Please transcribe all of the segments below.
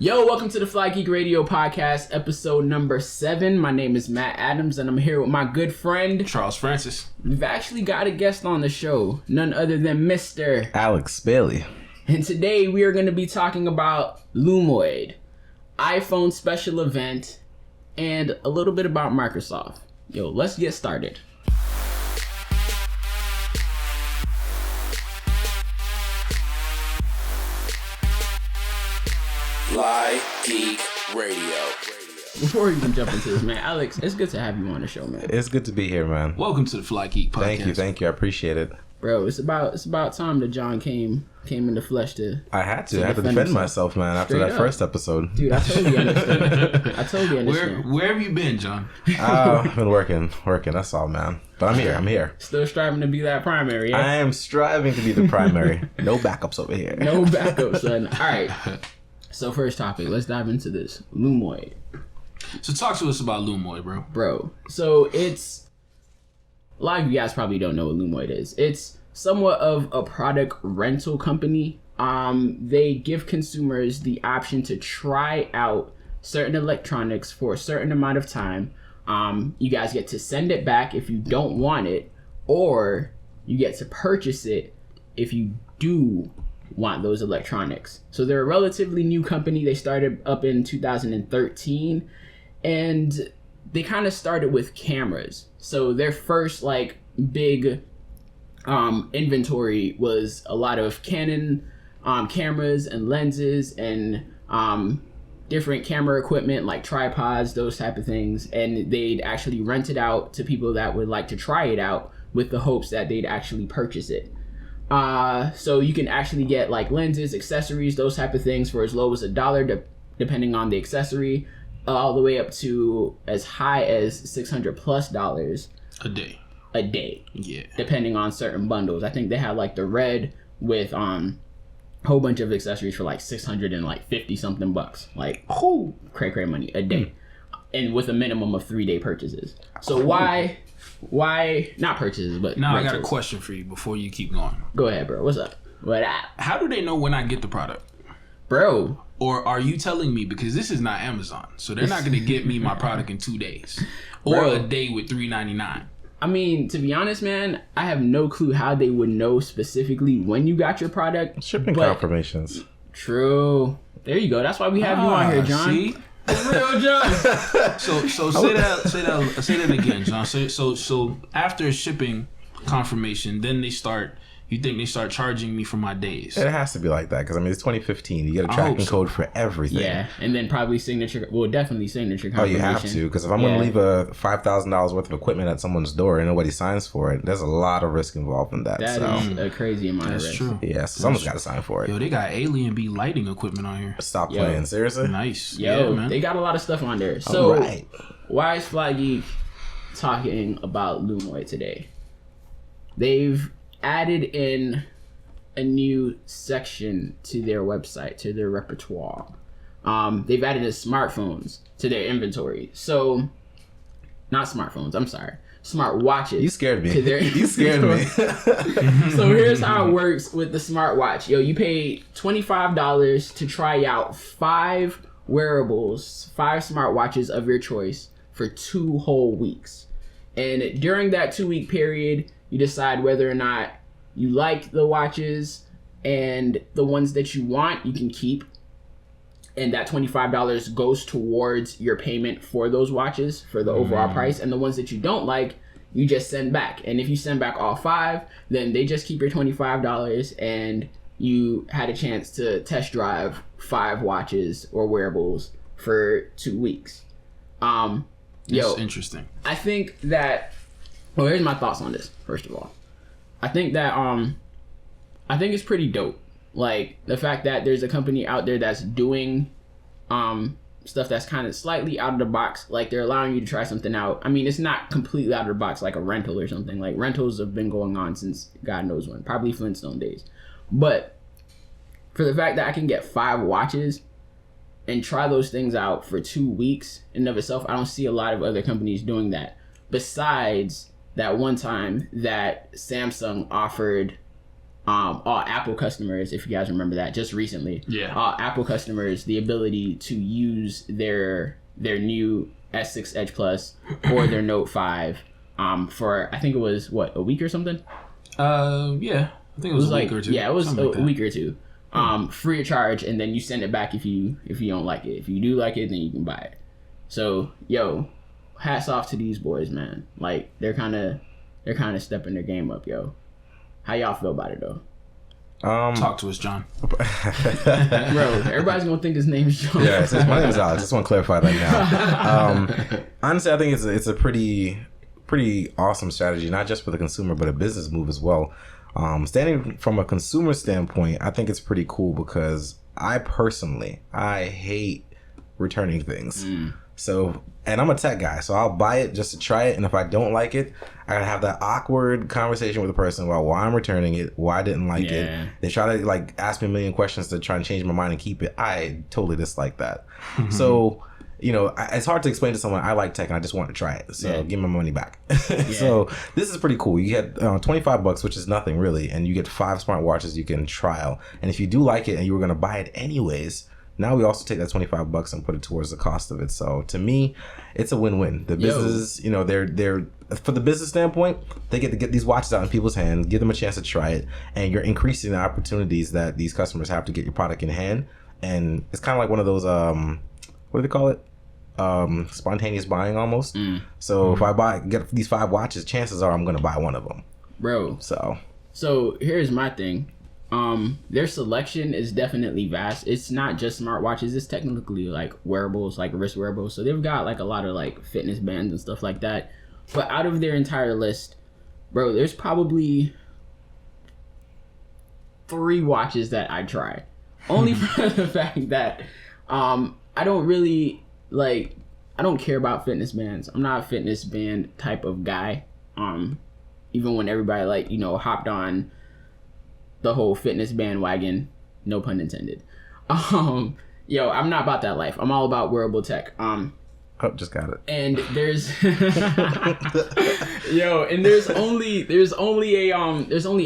Yo, welcome to the FlyGeek Radio podcast, episode number 7. My name is Matt Adams, and I'm here with my good friend Charles Francis. We've actually got a guest on the show, none other than Mr. Alex Bailey. And today we are going to be talking about Lumoid, iPhone special event, and a little bit about Microsoft. Yo, let's get started. FlyGeek Radio. Before we even jump into this, man, Alex, it's good to have you on the show, man. It's good to be here, man. Welcome to the FlyGeek podcast. Thank you. I appreciate it. Bro, it's about time that John came in the flesh to. I had to defend myself, man, after that first episode. Dude, I totally understand. Where have you been, John? I've been working. That's all, man. But I'm here. Still striving to be that primary, yeah? I am striving to be the primary. No backups over here. No backups, son. All right. So first topic, let's dive into this. Lumoid. So talk to us about Lumoid, bro. Bro, so it's... A lot of you guys probably don't know what Lumoid is. It's somewhat of a product rental company. They give consumers the option to try out certain electronics for a certain amount of time. You guys get to send it back if you don't want it, or you get to purchase it if you do want those electronics. So they're a relatively new company. They started up in 2013, and they kind of started with cameras. So their first big inventory was a lot of Canon cameras and lenses and different camera equipment like tripods, those type of things. And they'd actually rent it out to people that would like to try it out with the hopes that they'd actually purchase it. So you can actually get like lenses, accessories, those type of things for as low as $1 depending on the accessory, all the way up to as high as $600+ a day. Yeah. Depending on certain bundles. I think they had like the red with whole bunch of accessories for like $650 something bucks. Like cray money a day. And with a minimum of 3-day purchases. So why not purchases, but now rentals. I got a question for you before you keep going. Go ahead, bro. What's up? What up? How do they know when I get the product? Bro. Or are you telling me, because this is not Amazon, so they're not going to get me my product in 2 days or a day with $3.99. I mean, to be honest, man, I have no clue how they would know specifically when you got your product. Shipping confirmations. True. There you go. That's why we have you on here, John. See? Real John. So say that again, John. So after shipping confirmation, then you think they start charging me for my days? It has to be like that because it's 2015. You get a tracking code for everything. Yeah, and then probably signature. Well, definitely signature confirmation. Oh, you have to, because if I'm going to leave a $5,000 worth of equipment at someone's door and nobody signs for it, there's a lot of risk involved in that. That is a crazy amount of risk. That's true. Yeah, so someone's got to sign for it. Yo, they got Alien B lighting equipment on here. Stop playing. Seriously? Nice. Yo, yeah, man. They got a lot of stuff on there. So, right. Why is FlyGeek talking about Lumoid today? They've added in a new section to their website, to their repertoire. They've added smartphones to their inventory. So, not smartphones, I'm sorry. Smartwatches. You scared me. You scared me. So here's how it works with the smartwatch. Yo, you pay $25 to try out 5 wearables, 5 smartwatches of your choice for 2 whole weeks. And during that 2-week period, you decide whether or not you like the watches, and the ones that you want, you can keep. And that $25 goes towards your payment for those watches, for the overall price. And the ones that you don't like, you just send back. And if you send back all 5, then they just keep your $25, and you had a chance to test drive 5 watches or wearables for 2 weeks. That's interesting. I think that... Well, here's my thoughts on this, first of all. I think that I think it's pretty dope. Like the fact that there's a company out there that's doing stuff that's kind of slightly out of the box. Like they're allowing you to try something out. I mean, it's not completely out of the box like a rental or something. Like rentals have been going on since God knows when, probably Flintstone days. But for the fact that I can get 5 watches and try those things out for 2 weeks in and of itself, I don't see a lot of other companies doing that. Besides that one time that Samsung offered all Apple customers, if you guys remember that, just recently. Yeah. All Apple customers the ability to use their new S6 Edge Plus or their Note 5 for, I think it was, a week or something? Yeah. I think it was a week or two. Yeah, it was a week or two. Free of charge, and then you send it back if you don't like it. If you do like it, then you can buy it. So, yo, hats off to these boys, man. Like, they're kind of stepping their game up, yo. How y'all feel about it, though? Talk to us, John. Bro, everybody's gonna think his name's John. Yeah, my name is Alex. Just want to clarify that now. Honestly, I think it's a pretty awesome strategy, not just for the consumer, but a business move as well. Standing from a consumer standpoint, I think it's pretty cool because I hate returning things. So, and I'm a tech guy, so I'll buy it just to try it. And if I don't like it, I gotta have that awkward conversation with the person about why I'm returning it, why I didn't like it. They try to like ask me a million questions to try and change my mind and keep it. I totally dislike that. So, you know, it's hard to explain to someone I like tech and I just want to try it. So give me my money back. So this is pretty cool. You get $25, which is nothing really, and you get 5 smartwatches you can trial. And if you do like it and you were gonna buy it anyways, now we also take that $25 and put it towards the cost of it. So to me, it's a win-win. The business, you know, they're for the business standpoint, they get to get these watches out in people's hands, give them a chance to try it, and you're increasing the opportunities that these customers have to get your product in hand. And it's kind of like one of those what do they call it? Spontaneous buying almost. So if I get these 5 watches, chances are I'm gonna buy one of them, bro. So here's my thing. Their selection is definitely vast. It's not just smartwatches. It's technically like wearables, like wrist wearables. So they've got like a lot of like fitness bands and stuff like that. But out of their entire list, bro, there's probably 3 watches that I try. Only for the fact that I don't really I don't care about fitness bands. I'm not a fitness band type of guy. Even when everybody like, you know, hopped on the whole fitness bandwagon, no pun intended. Yo, I'm not about that life. I'm all about wearable tech. Just got it. And there's there's only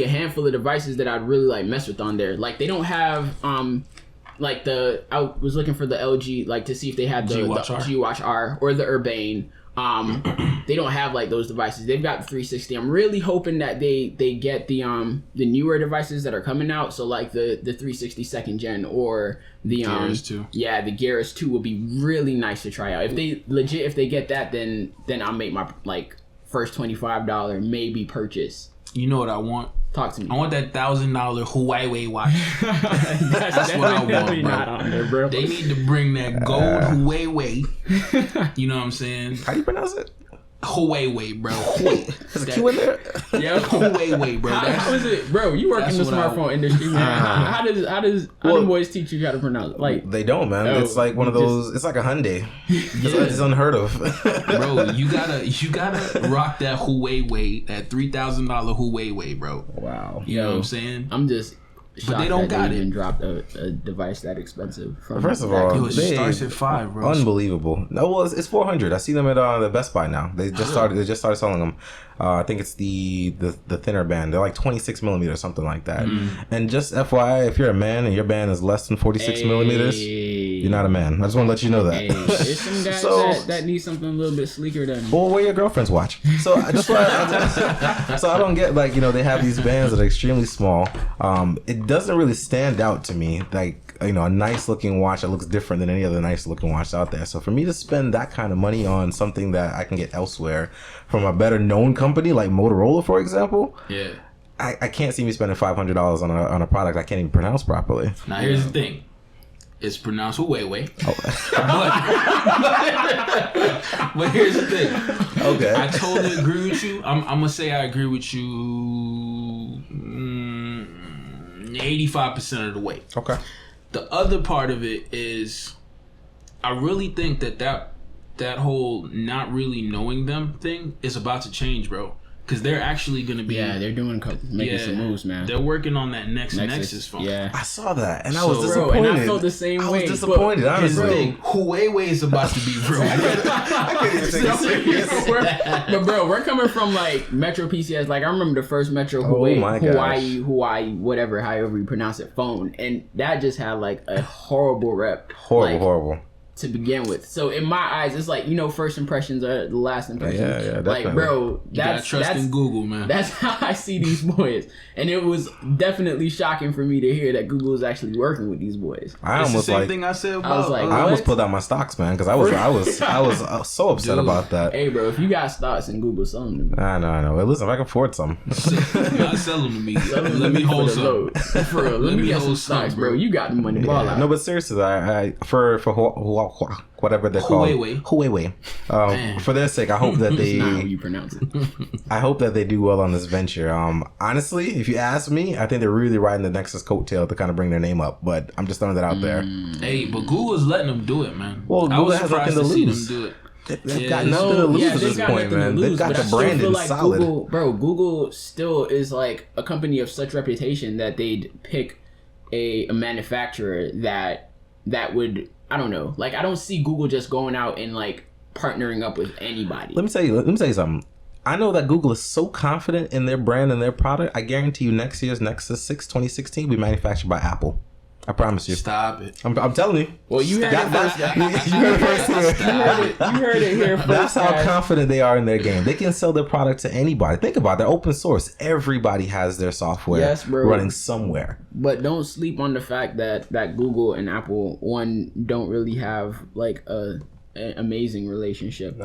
a handful of devices that I'd really like mess with on there. Like they don't have I was looking for the LG like to see if they had the G-Watch R or the Urbane. They don't have like those devices. They've got the 360. I'm really hoping that they get the newer devices that are coming out. So like the 360 second gen or the Gears 2. Yeah, the Gears 2 will be really nice to try out. If they get that, then I'll make my like first $25 maybe purchase. You know what I want? Talk to me. I want that $1,000 Huawei watch. That's what I want, bro. Not on there, bro. They need to bring that gold Huawei. You know what I'm saying? How do you pronounce it? Huawei, bro. There's a Q in there? Yeah, Huawei, bro. How is it, bro? You work in the smartphone industry, man. How do boys teach you how to pronounce it? Like they don't, man. It's like one of those. It's like a Hyundai. It's unheard of, bro. You gotta rock that Huawei, that $3,000 Huawei, bro. Wow. You know what I'm saying? I'm just. But they don't got it. Even dropped a device that expensive. First of all, it starts at $5, bro. Unbelievable. No, well, it's $400. I see them at the Best Buy now. They just started selling them. I think it's the thinner band. They're like 26 millimeters, or something like that. And just FYI, if you're a man and your band is less than 46 millimeters, you're not a man. I just want to let you know that. There's some guys that need something a little bit sleeker than. Well, wear your girlfriend's watch. So that's why. So I don't get like they have these bands that are extremely small. It doesn't really stand out to me like a nice looking watch that looks different than any other nice looking watch out there. So for me to spend that kind of money on something that I can get elsewhere from a better known company like Motorola, for example, I can't see me spending $500 on a product I can't even pronounce properly. Now here's the thing. It's pronounced Huawei. But here's the thing. Okay. I totally agree with you. I'm going to say I agree with you 85% of the way. Okay. The other part of it is I really think that whole not really knowing them thing is about to change, bro. because they're actually going to be. Yeah, they're doing making some moves, man. They're working on that next Nexus phone. Yeah, I saw that and I was disappointed. And I felt the same way. I was disappointed, honestly. Huawei is about to be real. I can't even take it serious. But bro, we're coming from like Metro PCS. Like I remember the first Metro Hawaii, whatever, however you pronounce it, phone, and that just had like a horrible rep. Horrible. To begin with. So in my eyes, it's like, first impressions are the last impressions. Yeah, definitely. Like, bro, that's in Google, man. That's how I see these boys. And it was definitely shocking for me to hear that Google is actually working with these boys. It's the same thing I said about. I almost pulled out my stocks, man, because I was so upset about that. Hey, bro, if you got stocks in Google, sell them to me. I know. Well, listen, if I can afford some. Not sell them to me. Let me hold some. For real, let me get some stocks, bro. You got the money. Ball out. No, but seriously, I for whatever they're called, Huawei. For their sake, I hope that they. That's not how you pronounce it. I hope that they do well on this venture. Honestly, if you ask me, I think they're really riding the Nexus coattail to kind of bring their name up. But I'm just throwing that out there. Hey, but Google's letting them do it, man. Well, Google has nothing to lose. Do it. They've got nothing to lose at this point, man. They've got the brand in solid. Google still is like a company of such reputation that they'd pick a manufacturer that would. I don't know. Like, I don't see Google just going out and, like, partnering up with anybody. Let me tell you something. I know that Google is so confident in their brand and their product. I guarantee you next year's Nexus 6 2016 will be manufactured by Apple. I promise you. Stop it. I'm telling you. Well, you heard it first. You heard it here first. That's how confident they are in their game. They can sell their product to anybody. Think about it. They're open source. Everybody has their software running somewhere. But don't sleep on the fact that Google and Apple, one, don't really have like an amazing relationship,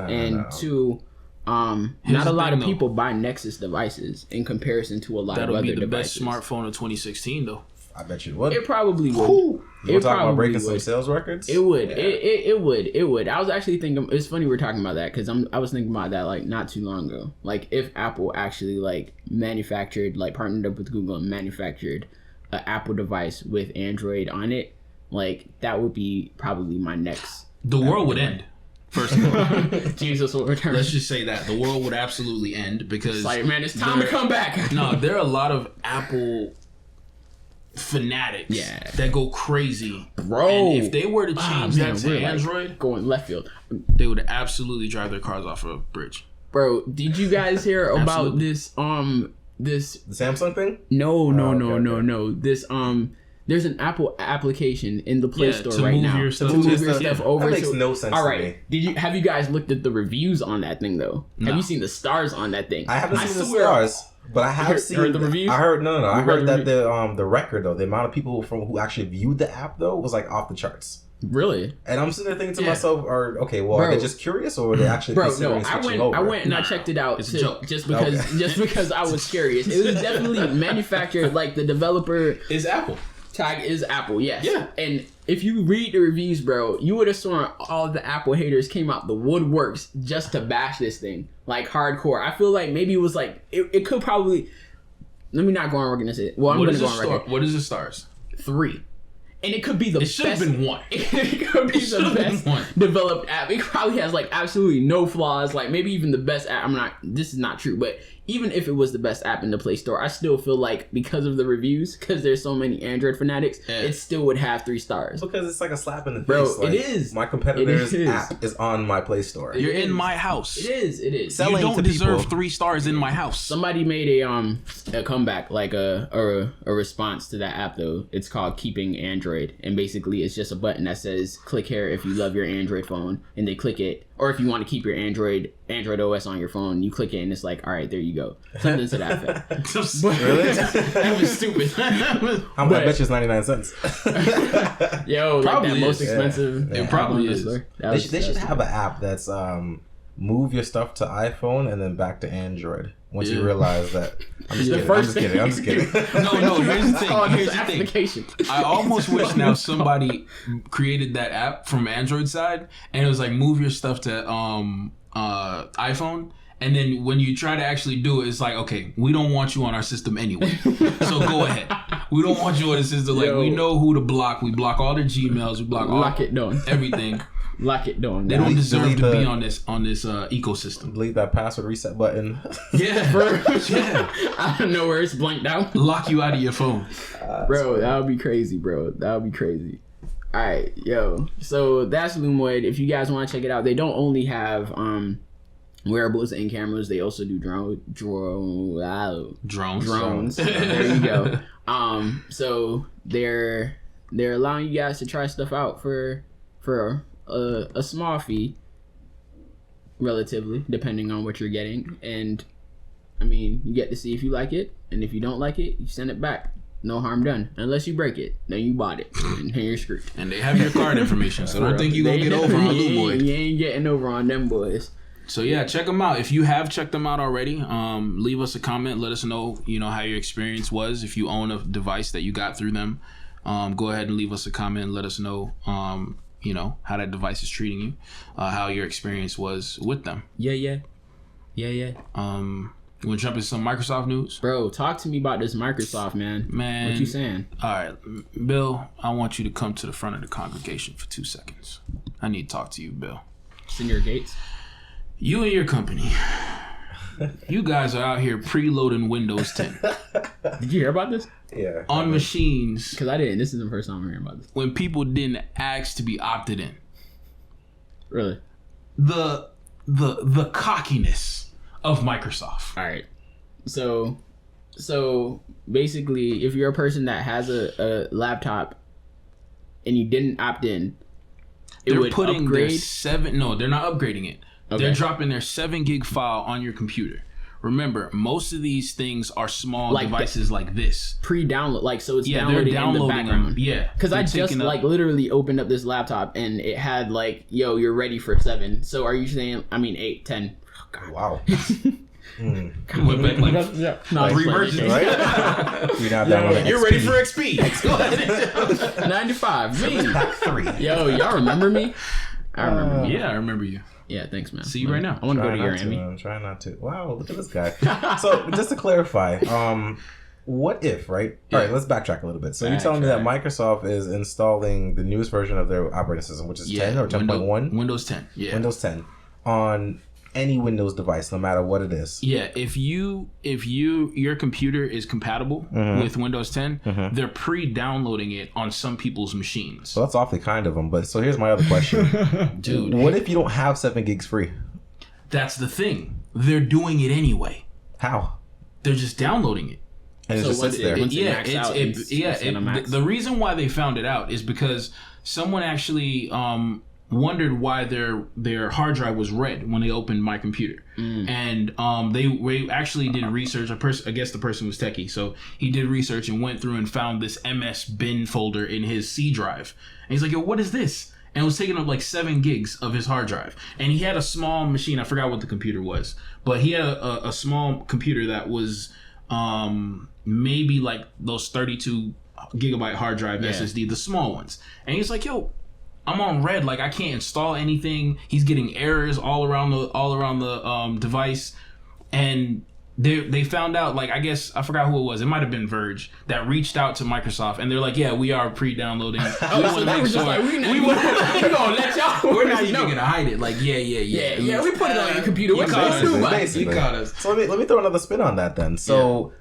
two, not a lot of people buy Nexus devices in comparison to a lot of other devices. That'll be the best smartphone of 2016, though. I bet you would. It probably would. We're talking about breaking some sales records? It would. Yeah. It would. I was actually thinking, it's funny we're talking about that because I was thinking about that like not too long ago. Like if Apple actually like manufactured, like partnered up with Google and manufactured an Apple device with Android on it, like that would be probably my next. The world would end. First of all, Jesus will return. Let's just say that the world would absolutely end because it's like, man, it's time to come back. No, there are a lot of Apple fanatics that go crazy, bro. And if they were to change that to Android, like going left field, they would absolutely drive their cars off a bridge. Bro, did you guys hear about this? This the Samsung thing? No. This there's an Apple application in the Play Store right now to move your stuff over. That makes no sense. All right, have you guys looked at the reviews on that thing though? No. Have you seen the stars on that thing? I haven't seen the stars. But I have heard the reviews. I heard I heard that the record though, the amount of people who actually viewed the app though was like off the charts. Really? And I'm sitting there thinking to myself, are they just curious or were they actually considering switching over? I went and I checked it out just because I was curious. It was definitely manufactured like the developer is Apple. Tag is Apple, yes. Yeah. And if you read the reviews, bro, you would have sworn all the Apple haters came out the woodworks just to bash this thing. Like, hardcore. I feel like maybe it was like, it could probably... Let me not go on record and say it. Well, I'm going to go on record. What is the stars? 3. And it could be the best... It should have been 1. It could be the best developed app. It probably has, like, absolutely no flaws. Like, maybe even the best app. This is not true, but... Even if it was the best app in the Play Store, I still feel like because of the reviews, because there's so many Android fanatics, it still would have 3 stars. Because it's like a slap in the face. Bro, like, it is. My competitor's app is on my Play Store. You're in my house. It is. You don't deserve 3 stars in my house. Somebody made a comeback, like a response to that app though. It's called Keeping Android, and basically it's just a button that says click here if you love your Android phone, and they click it. Or if you want to keep your Android OS on your phone, you click it and it's like, all right, there you go. Something to that effect. Really? That was stupid. I bet you it's 99 cents. Yo, probably like that most expensive. Yeah. It probably is. They should have an app that's move your stuff to iPhone and then back to Android. Once you realize that. I'm just kidding. I'm just kidding. No, here's the thing. I almost wish now somebody created that app from Android side and it was like move your stuff to iPhone. And then when you try to actually do it, it's like, okay, we don't want you on our system anyway. So go ahead. We don't want you on the system. Like, we know who to block. We block all their Gmails. We block it, no. Everything. Lock it down. They don't deserve to be on this ecosystem. Delete that password reset button. Yeah. Yeah. I don't know where it's blanked out. Lock you out of your phone. Bro, that would be crazy, bro. That would be crazy. All right, yo. So that's Lumoid. If you guys want to check it out, they don't only have wearables and cameras. They also do drones. There you go. So they're allowing you guys to try stuff out for a small fee, relatively, depending on what you're getting. And I mean, you get to see if you like it, and if you don't like it, you send it back. No harm done. Unless you break it, then you bought it, and you're screwed. And they have your card information, so don't think you're going to get over on Lumoid. You ain't getting over on them boys. So yeah, check them out. If you have checked them out already, leave us a comment. Let us know, how your experience was. If you own a device that you got through them, go ahead and leave us a comment and let us know, how that device is treating you, how your experience was with them. Yeah. You want to jump into some Microsoft news? Bro, talk to me about this Microsoft, man. What you saying? All right, Bill, I want you to come to the front of the congregation for 2 seconds. I need to talk to you, Bill. Senior Gates. You and your company, you guys are out here preloading Windows 10. Did you hear about this? Yeah. On machines. Because I didn't. This is the first time I'm hearing about this. When people didn't ask to be opted in. Really? The cockiness of Microsoft. All right. So basically, if you're a person that has a laptop and you didn't opt in, they're putting upgrade. They're not upgrading it. Okay. They're dropping their 7 gig file on your computer. Remember, most of these things are small devices like this. Pre-download, so it's they're downloading in the background. Them. Yeah, because I just literally opened up this laptop and it had you're ready for 7. So are you saying? I mean 8, 10. Oh, God. Wow. Went back no, 3 versions, right? You're ready for XP. 95. Me. Pack 3. Yo, y'all remember me? I remember me. Yeah, I remember you. Yeah, thanks, man. See you right now. I want to go to your Emmy. I'm trying not to. Wow, look at this guy. So, just to clarify, what if, right? Yeah. All right, let's backtrack a little bit. So, you're telling me that Microsoft is installing the newest version of their operating system, which is 10 or 10.1? Windows 10. Yeah. Windows 10 on any Windows device, no matter what it is. Yeah, if your computer is compatible with Windows 10, they're pre-downloading it on some people's machines. So that's awfully kind of them. But so here's my other question, dude. What if you don't have 7 gigs free? That's the thing. They're doing it anyway. How? They're just downloading it. And it just sits there. The reason why they found it out is because someone actually wondered why their hard drive was red when they opened my computer, and they actually did research. I guess the person was techie, so he did research and went through and found this MS bin folder in his C drive, and he's like, "Yo, what is this?" And it was taking up 7 gigs of his hard drive, and he had a small machine. I forgot what the computer was, but he had a small computer that was maybe those 32 gigabyte hard drive SSD, the small ones, and he's like, "Yo, I'm on red. I can't install anything." He's getting errors all around the device, and they found out. I guess I forgot who it was. It might have been Verge that reached out to Microsoft, and they're like, "Yeah, we are pre-downloading. We want to make sure we gonna let y'all. We're not even gonna hide it. Yeah. We put it on your computer. You caught us. So let me throw another spin on that then. So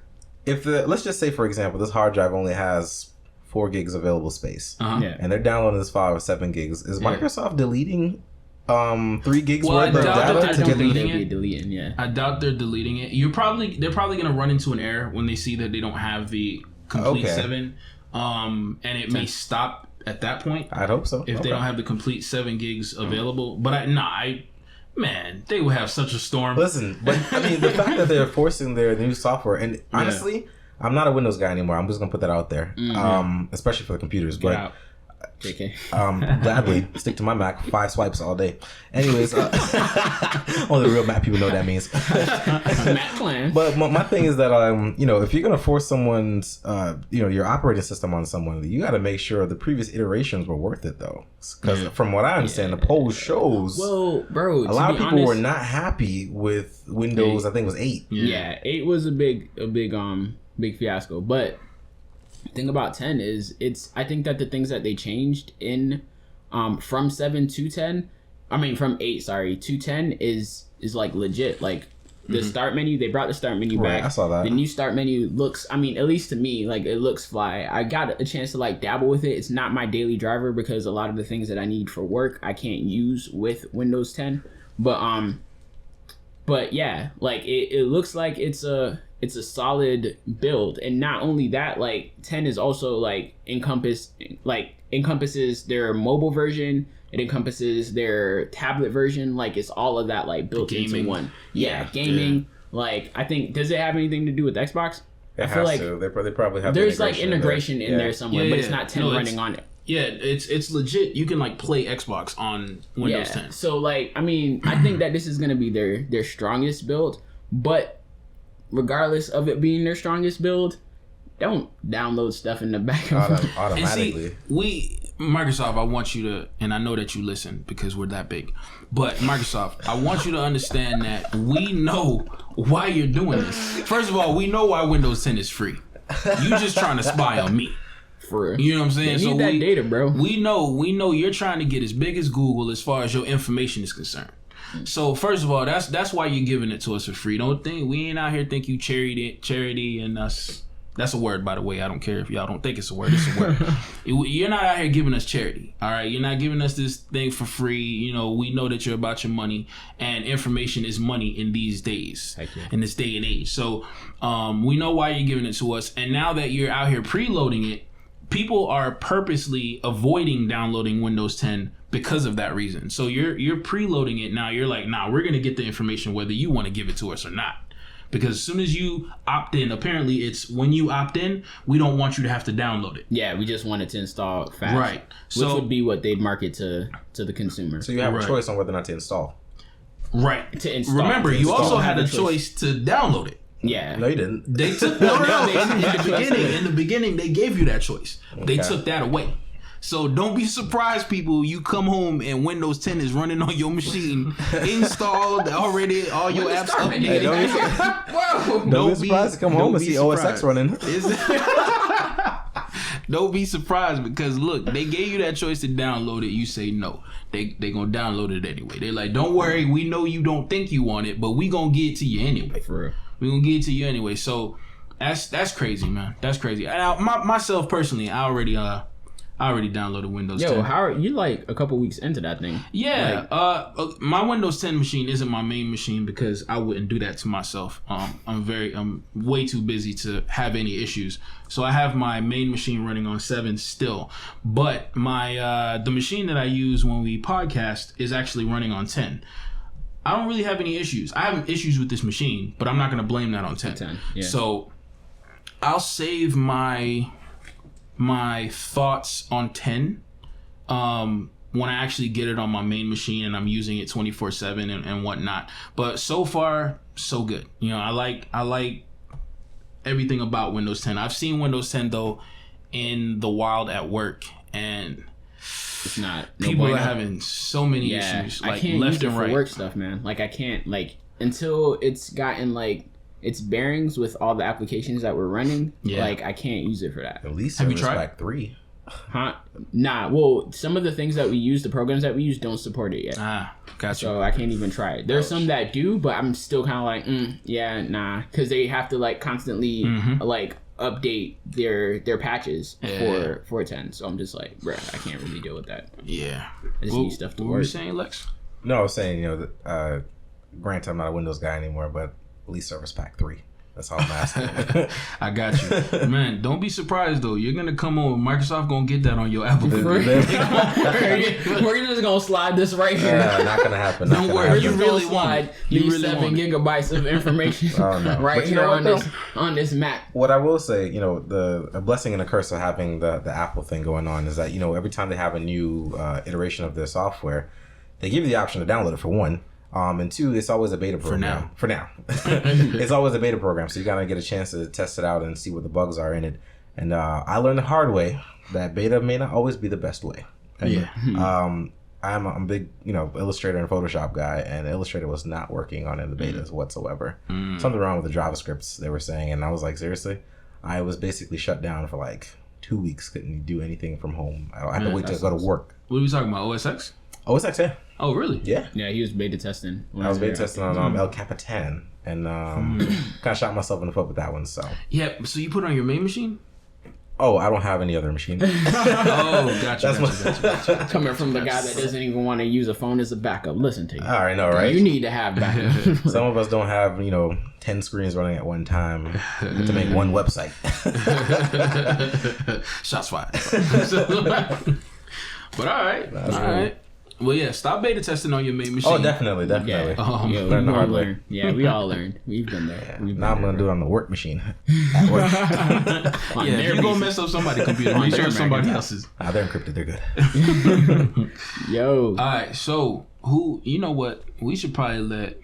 if let's just say, for example, this hard drive only has 4 gigs available space, and they're downloading this file with 7 gigs. Is Microsoft deleting 3 gigs worth of data to get deleting? Yeah, I doubt they're deleting it. They're probably going to run into an error when they see that they don't have the complete 7, and it may stop at that point. I'd hope so. If they don't have the complete 7 gigs available, but man, they would have such a storm. Listen, but I mean, the fact that they're forcing their new software, and honestly, I'm not a Windows guy anymore. I'm just gonna put that out there, especially for the computers. But gladly stick to my Mac. 5 swipes all day. Anyways, only the real Mac people know what that means. Mac plan. But my thing is that if you're gonna force someone's your operating system on someone, you got to make sure the previous iterations were worth it though. Because from what I understand, the poll shows. Well, bro, a lot of people were not happy with Windows. 8. I think it was 8. Yeah, 8 was a big fiasco. But the thing about 10 is I think that the things that they changed in from 7 to 10, from 8, to 10 is like legit. Like the start menu, they brought the start menu back. I saw that. The new start menu looks, at least to me, like it looks fly. I got a chance to like dabble with it. It's not my daily driver because a lot of the things that I need for work I can't use with Windows 10. But yeah, like it looks like it's a solid build. And not only that, like 10 is also like encompasses their mobile version. It encompasses their tablet version. Like it's all of that like built into one. Yeah, gaming. Yeah. Like I think, does it have anything to do with Xbox? I feel like they probably have. There's like integration in there somewhere, but it's not 10 running on it. Yeah, it's legit. You can like play Xbox on Windows 10. So like, I think that this is gonna be their strongest build, but regardless of it being their strongest build, don't download stuff in the back of automatically. And see, Microsoft, I want you to, and I know that you listen because we're that big, but Microsoft, I want you to understand that we know why you're doing this. First of all, we know why Windows 10 is free. You just trying to spy on me. For real. You know what I'm saying? They need that data, bro. We know you're trying to get as big as Google as far as your information is concerned. So first of all, that's why you're giving it to us for free. Don't think we ain't out here think you charity and us. That's a word, by the way. I don't care if y'all don't think it's a word. It's a word. You're not out here giving us charity, all right? You're not giving us this thing for free. You know, we know that you're about your money, and information is money in these days, in this day and age. So we know why you're giving it to us, and now that you're out here preloading it, people are purposely avoiding downloading Windows 10 because of that reason. So you're preloading it now. You're like, nah, we're gonna get the information whether you want to give it to us or not. Because as soon as you opt in, apparently it's when you opt in, we don't want you to have to download it. Yeah, we just want it to install fast. Right. Which would be what they'd market to the consumer. So you have a choice on whether or not to install. Right. To install. Remember, you also had a choice to download it. Yeah. No, you didn't. They took in the beginning they gave you that choice. Okay. They took that away. So don't be surprised, people. You come home and Windows 10 is running on your machine, installed already, all your apps updated. Don't be surprised to come home and see OS X running. Don't be surprised because look, they gave you that choice to download it. You say no. They gonna download it anyway. They're like, don't worry, we know you don't think you want it, but we gonna get it to you anyway. For real. We gonna get it to you anyway. So that's crazy, man. That's crazy. And myself personally, I already downloaded Windows 10. Yo, how are you like a couple weeks into that thing? Yeah, my Windows 10 machine isn't my main machine because I wouldn't do that to myself. I'm way too busy to have any issues. So I have my main machine running on 7 still, but my the machine that I use when we podcast is actually running on 10. I don't really have any issues. I have issues with this machine, but I'm not gonna blame that on 10. Yeah. So I'll save my thoughts on 10 when I actually get it on my main machine and I'm using it 24/7 and whatnot. But so far, so good. You know, I like everything about Windows 10. I've seen Windows 10 though in the wild at work, and it's not. People are having so many issues, like I can't left use it and for right. work stuff, man. Like I can't until it's gotten like its bearings with all the applications that we're running. Yeah. Like I can't use it for that. At least Service Pack 3. Huh? Nah. Well, some of the things that we use, the programs that we use, don't support it yet. Gotcha. So I can't even try it. There's some that do, but I'm still kind of like, nah, because they have to like constantly like update their patches for 10. So I'm just like, bruh, I can't really deal with that. Yeah. I just need stuff to work. What were you saying, Lex? No, I was saying, granted, I'm not a Windows guy anymore, but at least Service Pack 3. That's all I'm asking. I got you. Man, don't be surprised, though. You're going to come on. Microsoft going to get that on your Apple. We're just going to slide this right here. Not going to happen. Don't worry. You really slide these 7 gigabytes of information right here on this map. What I will say, a blessing and a curse of having the Apple thing going on is that, every time they have a new iteration of their software, they give you the option to download it for one. And 2, it's always a beta program. For now. It's always a beta program, so you gotta get a chance to test it out and see what the bugs are in it. And I learned the hard way that beta may not always be the best way. And, I'm a big, Illustrator and Photoshop guy, and Illustrator was not working on any of the betas whatsoever. Something wrong with the JavaScripts they were saying, and I was like, seriously? I was basically shut down for like 2 weeks. Couldn't do anything from home. I had to wait to go to work. What are we talking about? OS X? OS X, yeah. Oh, really? Yeah. Yeah, he was beta testing. I was beta testing on El Capitan, and kind of shot myself in the foot with that one. So yeah. So you put it on your main machine? Oh, I don't have any other machine. Gotcha. Coming from the guy that doesn't even want to use a phone as a backup. Listen to you. All right, no, right? You need to have backup. Some of us don't have, 10 screens running at one time to make one website. Shots fired. But all right. Well, yeah, stop beta testing on your main machine. Oh, definitely. Yeah, learn the hard way. Yeah, we all learned. We've been there. Yeah. Now I'm going to do it on the work machine. At work. If you're going to mess up somebody's computer, make sure it's somebody else's. They're encrypted. They're good. Yo. All right, so you know what? We should probably let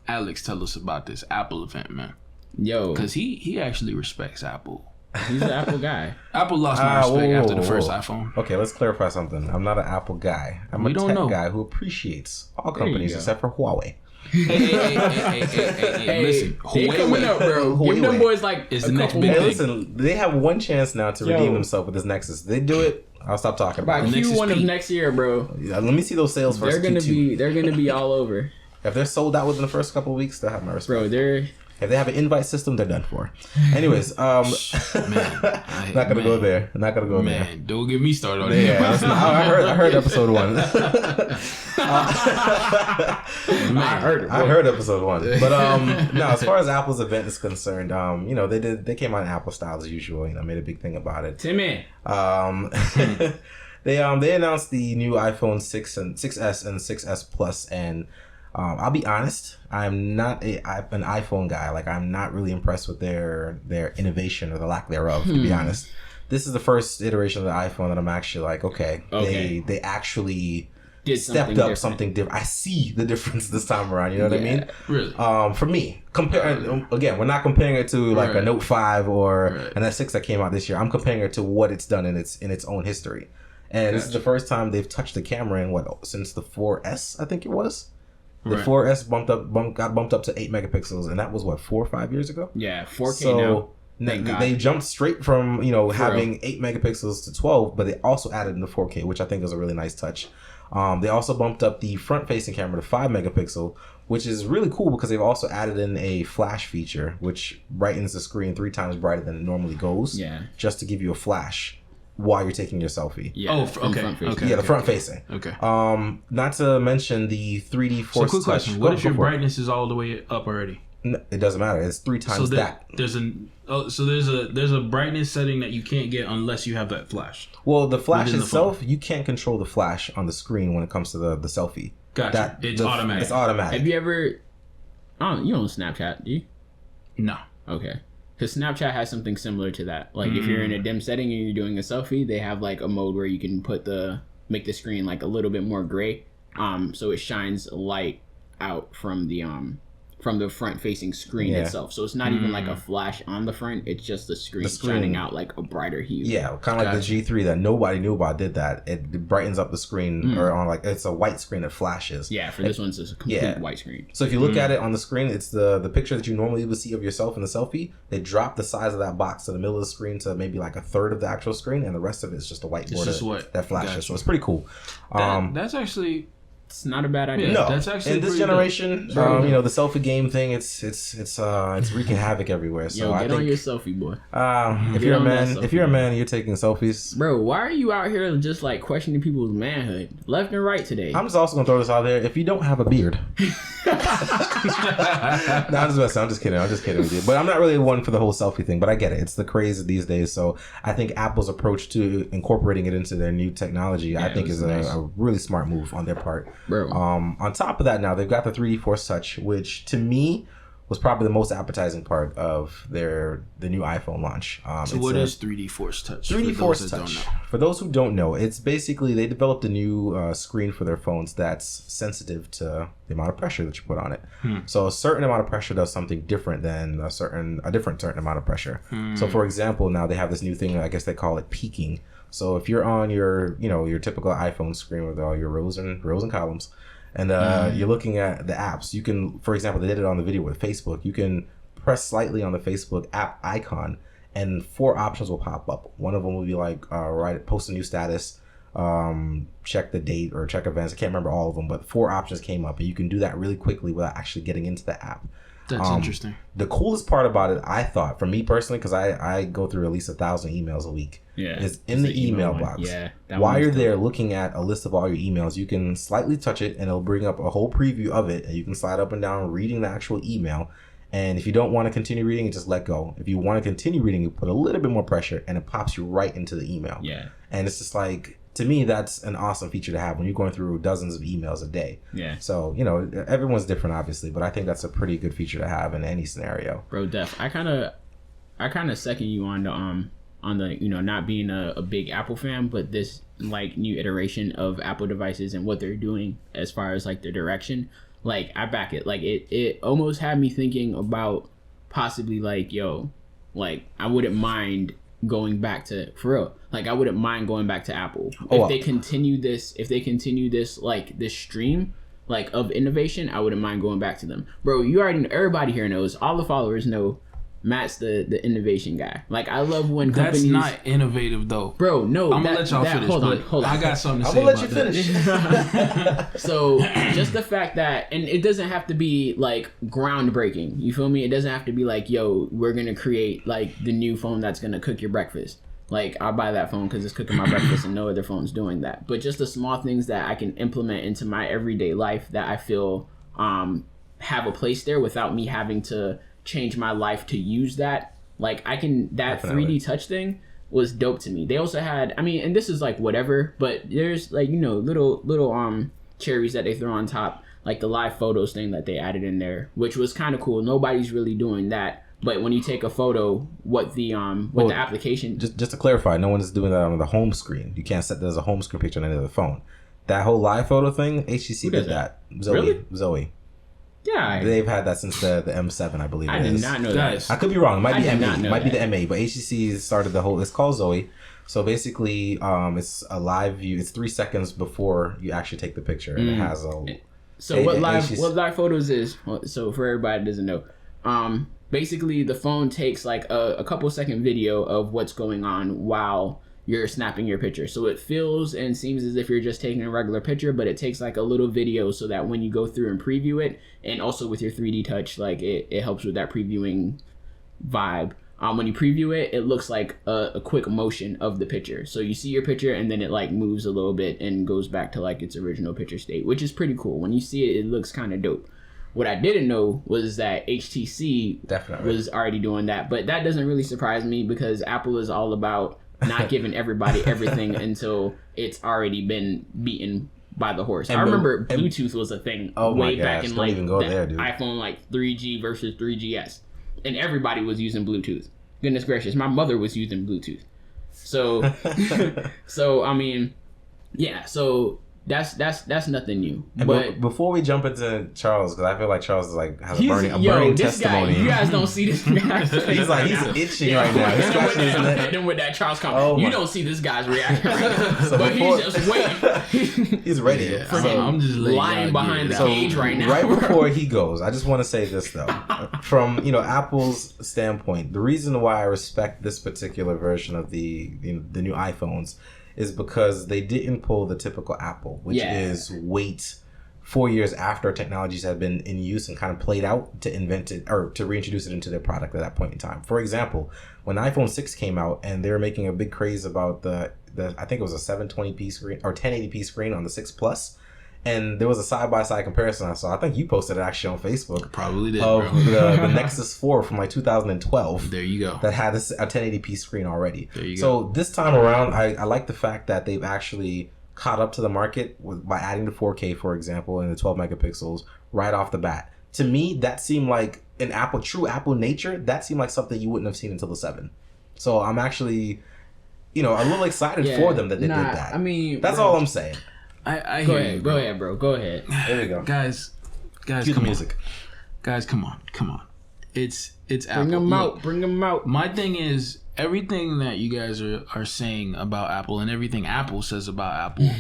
Alex tell us about this Apple event, man. Yo. Because he actually respects Apple. He's an Apple guy. Apple lost my respect after the first iPhone. Okay, let's clarify something. I'm not an Apple guy. I'm a tech guy who appreciates all companies except for Huawei. Hey, listen. They coming up, bro. Give them boys like it's the next big thing. Listen, they have one chance now to redeem themselves with this Nexus. They do it, I'll stop talking about it. Q1 of next year, bro. Yeah, let me see those sales first. They're gonna be all over. If they're sold out within the first couple of weeks, they'll have my respect. Bro, if they have an invite system, they're done for. Anyways, not gonna go there. Not gonna go there. Man, don't get me started on that. Yeah, I heard episode 1. I heard episode 1. But no, as far as Apple's event is concerned, they came out in Apple style as usual. Made a big thing about it. Timmy. They announced the new iPhone 6 and 6S and 6S Plus, and I'll be honest, I'm not an iPhone guy. Like, I'm not really impressed with their innovation or the lack thereof, to be honest. This is the first iteration of the iPhone that I'm actually like, okay. They actually stepped up something different. I see the difference this time around, you know what I mean? Really? For me, again, we're not comparing it to like a Note 5 or an S6 that came out this year. I'm comparing it to what it's done in its own history. And this is the first time they've touched the camera in since the 4S, I think it was. The 4S got bumped up to 8 megapixels, and that was 4 or 5 years ago. Yeah, 4K now. They jumped straight from having 8 megapixels to 12, but they also added in the 4K, which I think is a really nice touch. They also bumped up the front-facing camera to 5 megapixel, which is really cool because they've also added in a flash feature, which brightens the screen 3 times brighter than it normally goes. Yeah. Just to give you a flash while you're taking your selfie. Yeah. The front facing. Okay. Not to mention the 3D Force quick question. What if your brightness is all the way up already? No, it doesn't matter. It's 3 times that. There's a brightness setting that you can't get unless you have that flash. Well, the flash itself, you can't control the flash on the screen when it comes to the selfie. Gotcha. It's automatic. It's automatic. Have you ever... you don't Snapchat, do you? No. Okay. Because Snapchat has something similar to that. Like, if you're in a dim setting and you're doing a selfie, they have, like, a mode where you can make the screen, like, a little bit more gray. So it shines light out from the front-facing screen itself. So it's not even, like, a flash on the front. It's just the screen shining out, like, a brighter hue. Yeah, kind of like the G3 that nobody knew about did that. It brightens up the screen, or on, like, it's a white screen that flashes. Yeah, for this one's a complete white screen. So if you look at it on the screen, it's the picture that you normally would see of yourself in the selfie. They drop the size of that box to the middle of the screen to maybe like a third of the actual screen, and the rest of it is just a whiteboard that flashes. Gotcha. So it's pretty cool. That's actually... It's not a bad idea. No, that's actually in this generation, the selfie game thing, it's wreaking havoc everywhere. So get on your selfie, boy. If you're a man, you're taking selfies. Bro, why are you out here just like questioning people's manhood left and right today? I'm just also gonna throw this out there. If you don't have a beard, I'm just kidding with you. But I'm not really one for the whole selfie thing. But I get it. It's the craze these days. So I think Apple's approach to incorporating it into their new technology, I think, is a really smart move on their part. Bro. On top of that, now they've got the 3D Force Touch, which to me was probably the most appetizing part of the new iPhone launch. So what is 3D Force Touch? 3D Force Touch. For those who don't know, it's basically they developed a new screen for their phones that's sensitive to the amount of pressure that you put on it. So a certain amount of pressure does something different than a different certain amount of pressure. So for example, now they have this new thing. I guess they call it peaking. So if you're on your typical iPhone screen with all your rows and columns, and you're looking at the apps, you can, for example, they did it on the video with Facebook. You can press slightly on the Facebook app icon, and 4 options will pop up. One of them will be like, post a new status, check the date or check events. I can't remember all of them, but 4 options came up, and you can do that really quickly without actually getting into the app. That's interesting. The coolest part about it, I thought, for me personally, because I go through at least 1,000 emails a week, is in the email box. Yeah, while you're there looking at a list of all your emails, you can slightly touch it, and it'll bring up a whole preview of it, and you can slide up and down reading the actual email. And if you don't want to continue reading it, just let go. If you want to continue reading, you put a little bit more pressure, and it pops you right into the email. Yeah. And it's just like, to me, that's an awesome feature to have when you're going through dozens of emails a day. Yeah. So, you know, everyone's different, obviously, but I think that's a pretty good feature to have in any scenario. Bro, Def, I kind of second you on the you know, not being a big Apple fan, but this like new iteration of Apple devices and what they're doing as far as like their direction. Like, I back it. Like, it almost had me thinking about possibly like, yo, like, I wouldn't mind going back to, for real, like, I wouldn't mind going back to Apple if they continue this like this stream like of innovation. I wouldn't mind going back to them. Bro, you already know, everybody here knows, all the followers know Matt's the innovation guy. Like, I love when companies... That's not innovative though, bro. No, I'm gonna let y'all finish. Hold on. I got something to say. I'm gonna let you finish. So just the fact that, and it doesn't have to be like groundbreaking, you feel me? It doesn't have to be like, yo, we're gonna create like the new phone that's gonna cook your breakfast. Like, I'll buy that phone because it's cooking my breakfast and no other phone's doing that. But just the small things that I can implement into my everyday life that I feel have a place there without me having to change my life to use that. Like, I can, that Definitely. 3D touch thing was dope to me. They also had, I mean, and this is like whatever, but there's like, you know, little cherries that they throw on top, like the live photos thing that they added in there, which was kind of cool. Nobody's really doing that. But when you take a photo, what the application... Just to clarify, no one is doing that on the home screen. You can't set that as a home screen picture on any of the phone. That whole live photo thing, HTC did that. Zoe. Yeah. They've had that since the M7, I believe I did not know that. I could be wrong. It might be M8. It might be the M8, but HTC started the whole... It's called Zoe. So basically, it's a live view. It's 3 seconds before you actually take the picture, and it has a... So what live photos is... So for everybody that doesn't know... basically, the phone takes like a couple second video of what's going on while you're snapping your picture. So it feels and seems as if you're just taking a regular picture, but it takes like a little video so that when you go through and preview it, and also with your 3D touch, like it helps with that previewing vibe. When you preview it, it looks like a quick motion of the picture. So you see your picture and then it like moves a little bit and goes back to like its original picture state, which is pretty cool. When you see it, it looks kind of dope. What I didn't know was that HTC was already doing that, but that doesn't really surprise me because Apple is all about not giving everybody everything until it's already been beaten by the horse. I remember Bluetooth was a thing way back in like iPhone like 3G versus 3GS, and everybody was using Bluetooth. Goodness gracious, my mother was using Bluetooth. So, so I mean, yeah, so. That's nothing new. But before we jump into Charles, because I feel like Charles is like has a burning testimony. Guy, you guys don't see this guy. he's itching right now. He's scratching his neck. Then with that Charles comment, you don't see this guy's reaction right now. So but he's just waiting. He's ready. Yeah, I'm just lying behind the cage right now. Right before he goes, I just want to say this though, from Apple's standpoint, the reason why I respect this particular version of the new iPhones is because they didn't pull the typical Apple, which is wait 4 years after technologies have been in use and kind of played out to invent it or to reintroduce it into their product at that point in time. For example, when the iPhone 6 came out and they were making a big craze about the I think it was a 720p screen or 1080p screen on the 6 Plus, and there was a side-by-side comparison I saw. I think you posted it actually on Facebook. Probably did, of the Nexus 4 from like 2012. There you go. That had a 1080p screen already. There you go. So this time around, I like the fact that they've actually caught up to the market by adding the 4K, for example, and the 12 megapixels right off the bat. To me, that seemed like an true Apple nature. That seemed like something you wouldn't have seen until the 7. So I'm actually, a little excited for them that they did that. I mean, that's all I'm saying. I go ahead, go ahead, bro. Go ahead. There we go. Guys, cue the music. Guys, come on. It's Apple. Bring them out. My thing is, everything that you guys are saying about Apple and everything Apple says about Apple,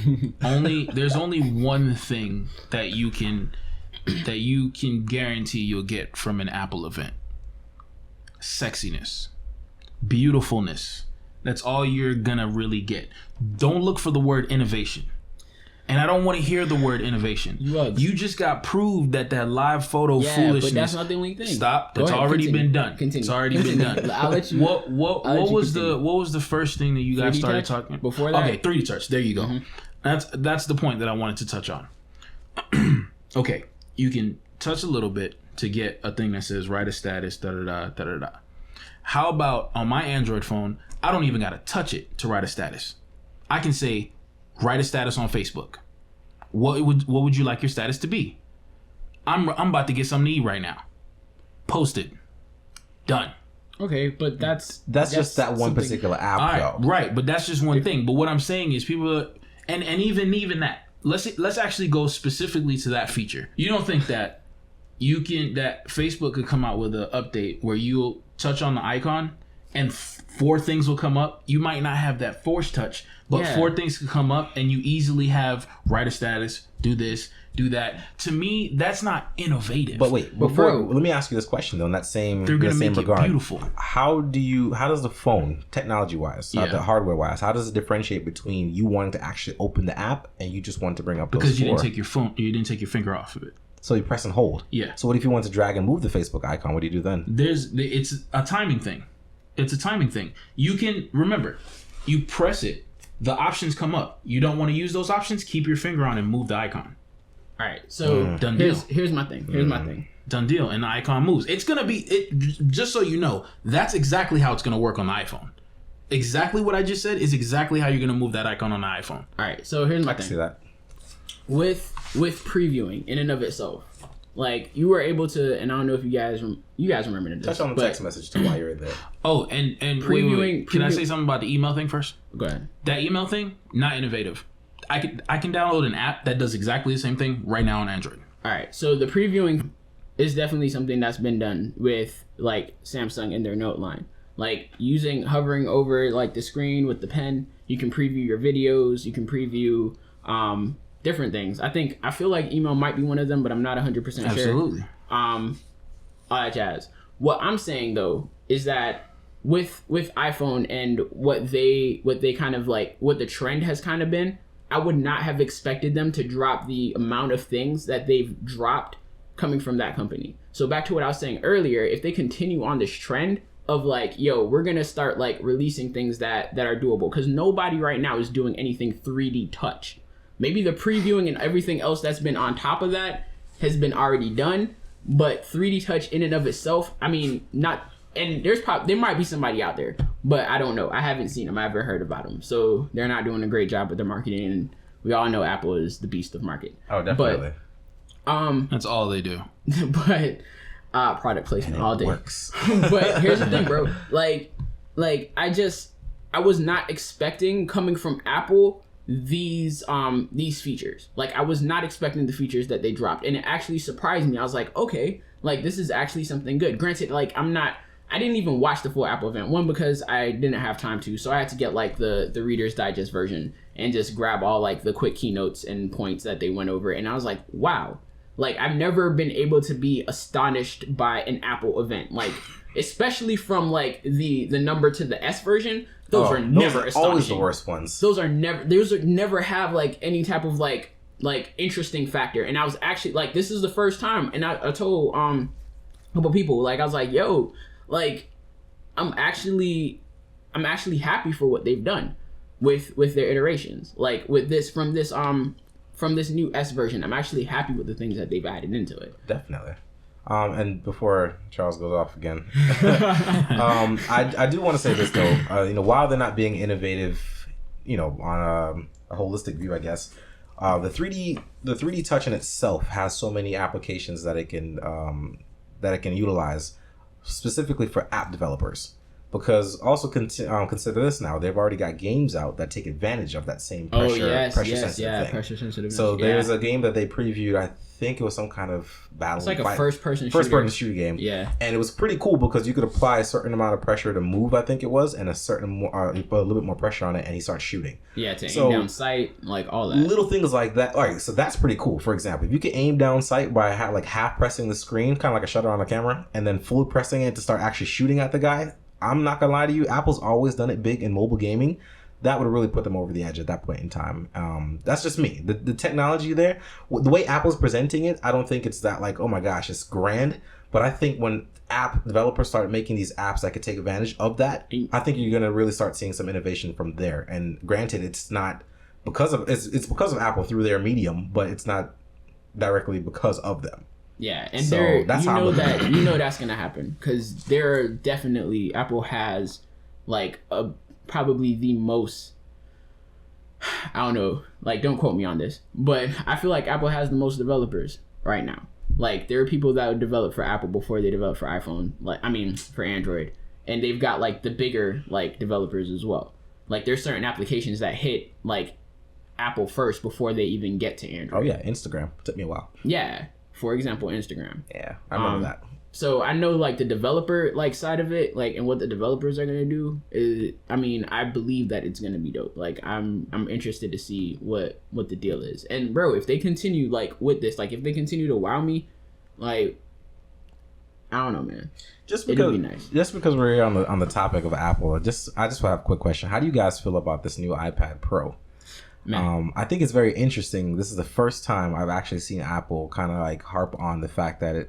there's only one thing that you can guarantee you'll get from an Apple event. Sexiness. beautifulness. That's all you're gonna really get. Don't look for the word innovation. And I don't want to hear the word innovation. You just got proved that live photo foolishness. But that's not the only thing. Stop. That's already been done. It's already been done. I'll let you. What was the first thing that you guys started talking before that? Okay, 3D touch. There you go. Mm-hmm. That's the point that I wanted to touch on. Okay, you can touch a little bit to get a thing that says write a status. Da da da da da. How about on my Android phone? I don't even gotta touch it to write a status. I can say, write a status on Facebook. What would you like your status to be? I'm about to get something to eat right now. Post it. Done. Okay, but that's just that one particular app, though. Right, but that's just one thing. But what I'm saying is people and even that. Let's actually go specifically to that feature. You don't think that that Facebook could come out with an update where you'll touch on the icon and 4 things will come up? You might not have that force touch, but 4 things could come up and you easily have write a status, do this, do that. To me, that's not innovative. But wait, let me ask you this question though. In that same regard, beautiful. How does the phone, technology-wise, the hardware-wise, how does it differentiate between you wanting to actually open the app and you just want to bring up those because you didn't take your finger off of it. So you press and hold. Yeah. So what if you want to drag and move the Facebook icon? What do you do then? It's a timing thing. It's a timing thing. You can remember, you press it, the options come up. You don't want to use those options, keep your finger on and move the icon. All right, so done deal. Here's my thing. Done deal, and the icon moves. It's gonna be just so you know. That's exactly how it's gonna work on the iPhone. Exactly what I just said is exactly how you're gonna move that icon on the iPhone. All right, so here's my thing. I see that. With previewing in and of itself, like you were able to, and I don't know if you guys remember this. Touch on the text message too while you're there. Oh, and previewing. Can I say something about the email thing first? Go ahead. That email thing, not innovative. I can download an app that does exactly the same thing right now on Android. All right, so the previewing is definitely something that's been done with like Samsung in their Note line. Like hovering over like the screen with the pen, you can preview your videos, you can preview different things. I feel like email might be one of them, but I'm not 100% sure. Absolutely. All that jazz. What I'm saying though is that with iPhone and what they kind of like, what the trend has kind of been, I would not have expected them to drop the amount of things that they've dropped coming from that company. So back to what I was saying earlier, if they continue on this trend of like, yo, we're gonna start like releasing things that are doable, because nobody right now is doing anything 3D touch. Maybe the previewing and everything else that's been on top of that has been already done, but 3D touch in and of itself, I mean, not. And there might be somebody out there, but I don't know. I haven't seen them. I haven't heard about them. So they're not doing a great job with their marketing. And we all know Apple is the beast of market. Oh, definitely. But, that's all they do. But product placement all day. Works. But here's the thing, bro. Like I was not expecting, coming from Apple, these features. Like I was not expecting the features that they dropped, and it actually surprised me. I was like, okay, like this is actually something good. Granted, like I didn't even watch the full Apple event. One, because I didn't have time to, so I had to get like the Reader's Digest version and just grab all like the quick keynotes and points that they went over. And I was like, wow, like I've never been able to be astonished by an Apple event, like especially from like the number to the S version. Those are never astonishing. Always the worst ones. Those never have like any type of like interesting factor. And I was actually like, this is the first time, and I told a couple people, like I was like, yo, like I'm actually happy for what they've done with their iterations. Like with this from this new S version, I'm actually happy with the things that they've added into it. Definitely. And before Charles goes off again, I do want to say this though. While they're not being innovative, on a holistic view, I guess, the 3D touch in itself has so many applications that it can utilize, specifically for app developers. Because also consider this now, they've already got games out that take advantage of that same pressure sensitive thing. So there's a game that they previewed. I think it was some kind of battle. It's like a first person shooter game. Yeah, and it was pretty cool because you could apply a certain amount of pressure to move. I think it was, and you put a little bit more pressure on it, and he starts shooting. Yeah, to aim down sight, like all that. Little things like that. All right, so that's pretty cool. For example, if you can aim down sight by half pressing the screen, kind of like a shutter on a camera, and then fully pressing it to start actually shooting at the guy. I'm not gonna lie to you, Apple's always done it big in mobile gaming. That would really put them over the edge at that point in time. That's just me. The technology there, the way Apple's presenting it, I don't think it's that like, oh my gosh, it's grand. But I think when app developers start making these apps that could take advantage of that, I think you're gonna really start seeing some innovation from there. And granted, it's not because of it's because of Apple through their medium, but it's not directly because of them. Yeah, and so that's that's gonna happen because there definitely Apple has like probably the most, I don't know, like don't quote me on this, but I feel like Apple has the most developers right now. Like there are people that would develop for Apple before they develop for iPhone, for Android, and they've got like the bigger like developers as well. Like there's certain applications that hit like Apple first before they even get to Android. Oh yeah, Instagram took me a while. Yeah, for example, Instagram. Yeah, I remember that. So I know like the developer like side of it, like, and what the developers are gonna do is, I believe that it's gonna be dope. Like I'm interested to see what the deal is. And bro, if they continue like with this, like if they continue to wow me, like I don't know, man. It'll be nice. Just because we're here on the topic of Apple, I just want to have a quick question. How do you guys feel about this new iPad Pro? I think it's very interesting. This is the first time I've actually seen Apple kind of like harp on the fact that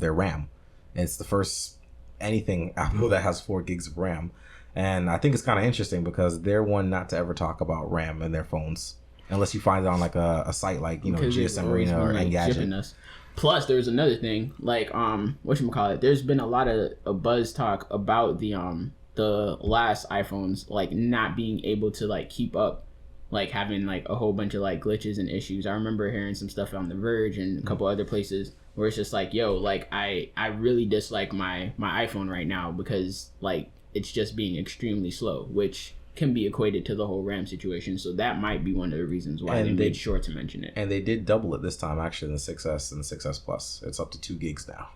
their RAM. It's the first anything Apple that has 4 gigs of RAM. And I think it's kind of interesting because they're one not to ever talk about RAM in their phones unless you find it on like a site like, GSM Arena or Engadget. Plus, there's another thing, like, whatchamacallit, there's been a lot of buzz talk about the last iPhones, like, not being able to, like, keep up, like, having, like, a whole bunch of, like, glitches and issues. I remember hearing some stuff on The Verge and a couple other places where it's just like, yo, like, I really dislike my iPhone right now because, like, it's just being extremely slow, which can be equated to the whole RAM situation. So that might be one of the reasons why they made sure to mention it. And they did double it this time, actually, in the 6S and the 6S Plus. It's up to 2 gigs now.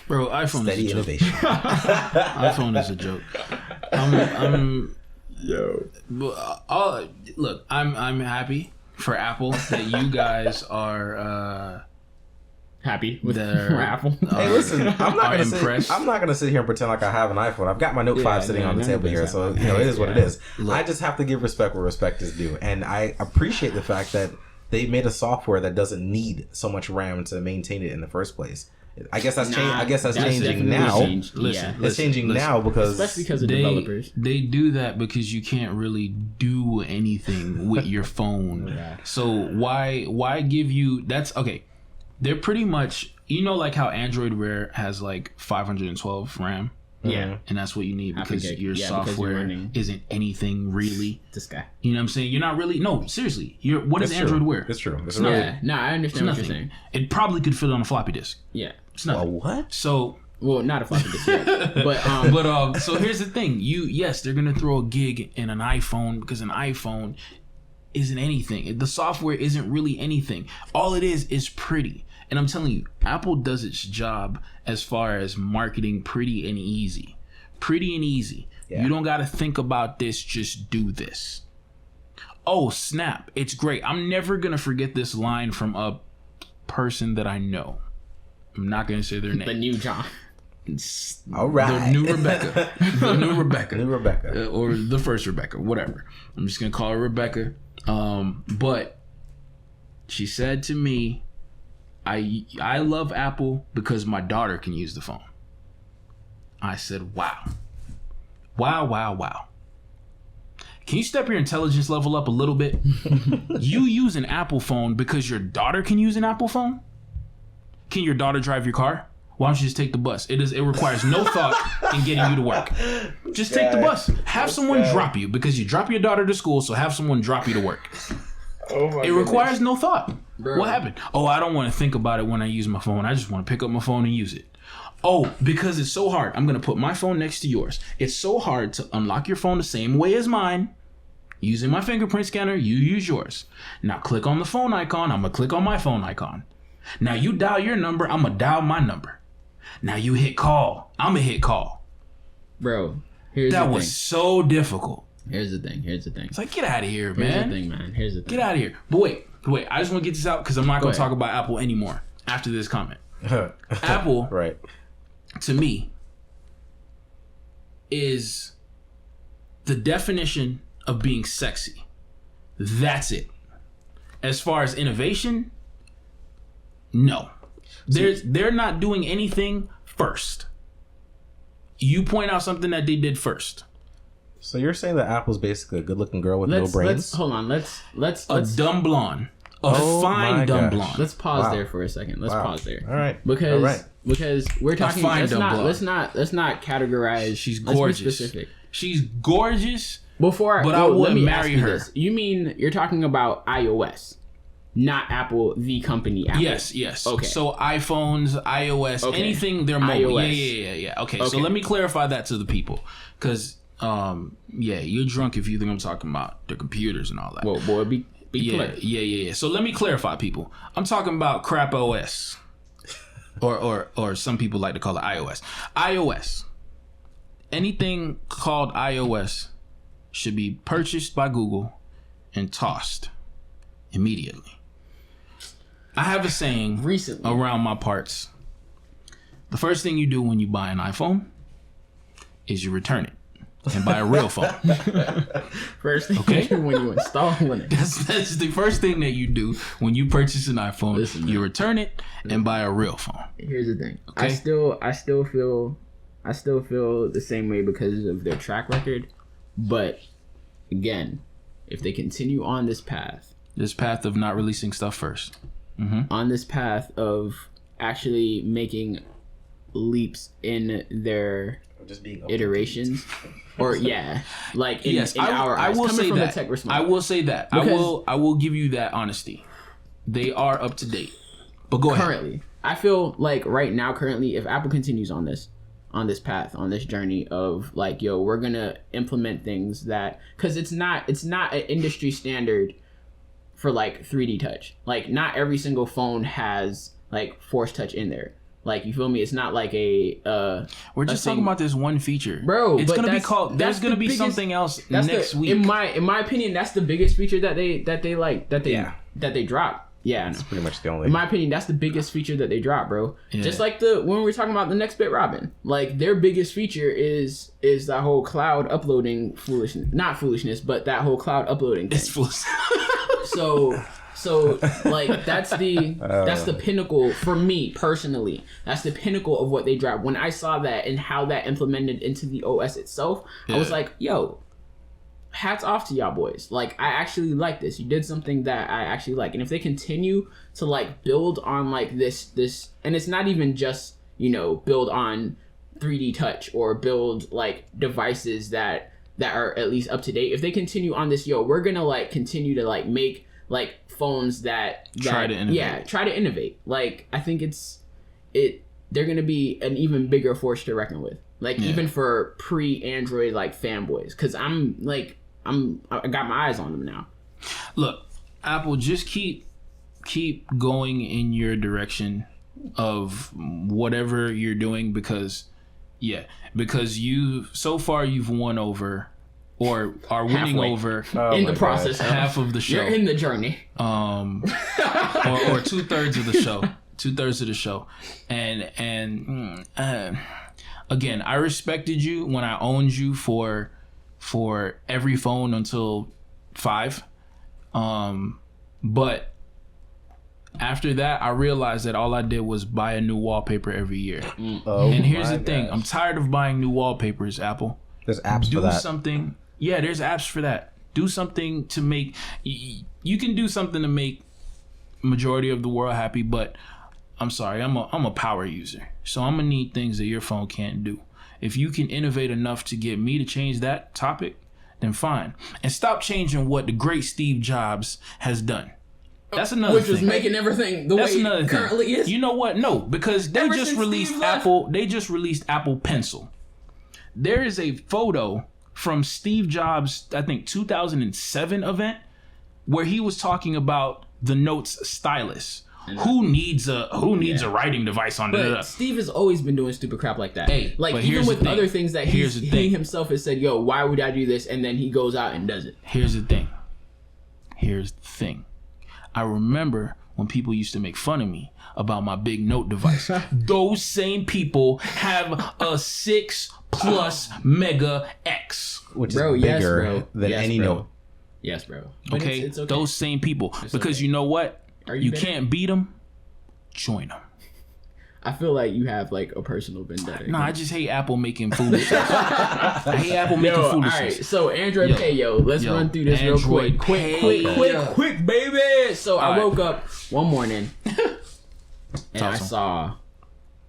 Bro, iPhone Steady is a innovation. joke. iPhone is a joke. Look, I'm happy for Apple that you guys are happy with Apple. Hey, listen, I'm not gonna sit here and pretend like I have an iPhone. I've got my Note 5 sitting on the table here, so it is what it is. Look, I just have to give respect where respect is due, and I appreciate the fact that they made a software that doesn't need so much RAM to maintain it in the first place. I guess that's changing now. It's changing now because especially because of developers. They do that because you can't really do anything with your phone. Yeah. So why give you that's okay. They're pretty much, like how Android Wear has like 512 RAM. Yeah. And that's what you need because your software isn't anything really. This guy. You know what I'm saying? You're not really, no, seriously. What does Android Wear? It's true. It's no, I understand what you're saying. It probably could fit on a floppy disk. Yeah. It's nothing. What? So. Well, not a floppy disk yet. But so here's the thing. Yes, they're going to throw a gig in an iPhone because an iPhone isn't anything. The software isn't really anything. All it is pretty. And I'm telling you, Apple does its job as far as marketing pretty and easy. Pretty and easy. Yeah. You don't got to think about this. Just do this. Oh, snap. It's great. I'm never going to forget this line from a person that I know. I'm not going to say their name. The new John. All right. The new Rebecca. The new Rebecca. New Rebecca. Or the first Rebecca. Whatever. I'm just going to call her Rebecca. But she said to me, I love Apple because my daughter can use the phone. I said, wow. Can you step your intelligence level up a little bit? You use an Apple phone because your daughter can use an Apple phone? Can your daughter drive your car? Why don't you just take the bus? It requires no thought in getting you to work. Just take the bus. Have someone drop you because you drop your daughter to school, so have someone drop you to work. It requires no thought. Bro. What happened? Oh, I don't want to think about it when I use my phone. I just want to pick up my phone and use it. Oh, because it's so hard. I'm going to put my phone next to yours. It's so hard to unlock your phone the same way as mine. Using my fingerprint scanner, you use yours. Now click on the phone icon. I'm going to click on my phone icon. Now you dial your number. I'm going to dial my number. Now you hit call. I'm going to hit call. Bro, here's the thing. That was so difficult. Here's the thing. It's like, get out of here, man. Here's the thing, man. Get out of here. But wait. I just want to get this out because I'm not going to talk about Apple anymore after this comment. Apple, right? To me, is the definition of being sexy. That's it. As far as innovation, no. They're not doing anything first. You point out something that they did first. So you're saying that Apple's basically a good-looking girl with no brains? Hold on. Let's a dumb blonde. A fine dumb blonde. Let's pause there for a second. Let's pause there. All right. Because we're talking. Let's not categorize. She's gorgeous. Let's be specific. She's gorgeous. But I wouldn't marry her. This. You mean you're talking about iOS, not Apple, the company Apple? Yes. Okay. So iPhones, iOS, anything they're mobile. iOS. Yeah. Okay. So let me clarify that to the people, because you're drunk if you think I'm talking about the computers and all that. Well, boy, be clear. Yeah. So let me clarify, people. I'm talking about crap OS, or some people like to call it iOS. iOS. Anything called iOS should be purchased by Google and tossed immediately. I have a saying recently around my parts. The first thing you do when you buy an iPhone is you return it and buy a real phone. First thing you do when you install it. That's the first thing that you do when you purchase an iPhone. Listen, you return it and buy a real phone. Here's the thing. Okay? I still feel the same way because of their track record. But again, if they continue on this path of not releasing stuff first, on this path of actually making leaps in their iterations, or like in our eyes, I will say that. I will say that. I will give you that honesty. They are up to date. But go ahead. Currently, I feel like right now, if Apple continues on this path, on this journey of like, we're gonna implement things that, because it's not an industry standard for like 3D touch. Like, not every single phone has like Force Touch in there. Like, you feel me? It's not like we're just talking about this one feature, bro. It's gonna be called. There's gonna be something else next week. In my opinion, that's the biggest feature that they drop. Yeah, it's pretty much the only. In my opinion, that's the biggest feature that they drop, bro. Yeah. Just like when we were talking about the next bit Robin, like their biggest feature is that whole cloud uploading not foolishness, but that whole cloud uploading thing. It's foolish. So like that's the pinnacle for me personally. That's the pinnacle of what they dropped. When I saw that and how that implemented into the OS itself, I was like, hats off to y'all boys. Like, I actually like this. You did something that I actually like. And if they continue to like build on like this, and it's not even just, build on 3D touch or build like devices that are at least up to date. If they continue on this, we're gonna like continue to like make like phones that try to innovate. Yeah, try to innovate. Like, I think they're gonna be an even bigger force to reckon with. Like, even for pre-Android like fanboys, because I got my eyes on them now. Look, Apple, just keep going in your direction of whatever you're doing, because you've won over, or are winning over in the process half of the show. You're in the journey. Or 2/3 of the show. 2/3 of the show. And again, I respected you when I owned you for every phone until 5. But after that, I realized that all I did was buy a new wallpaper every year. And here's the thing. I'm tired of buying new wallpapers, Apple. There's apps for that. Do something. Yeah, there's apps for that. Do something to make... You can do something to make majority of the world happy, but I'm sorry, I'm a power user. So I'm going to need things that your phone can't do. If you can innovate enough to get me to change that topic, then fine. And stop changing what the great Steve Jobs has done. That's another thing. Which was making everything the way it currently is. You know what? No, because they just released Apple Pencil. There is a photo from Steve Jobs, I think 2007 event, where he was talking about the Notes stylus. Who needs a writing device on that? Steve has always been doing stupid crap like that. Hey, like, even with other things that he himself has said, why would I do this? And then he goes out and does it. Here's the thing. I remember when people used to make fun of me about my big Note device. Those same people have a 6 Plus Mega X, which is bigger than any Note. Yes, bro. But okay? It's okay, those same people. It's because okay. You know what? You can't beat them. Join them. I feel like you have like a personal vendetta. No, I just hate Apple making foolishness. I hate Apple making foolishness. All right, so Android Pay, let's run through this real quick. Quick, baby. So I woke up one morning and I saw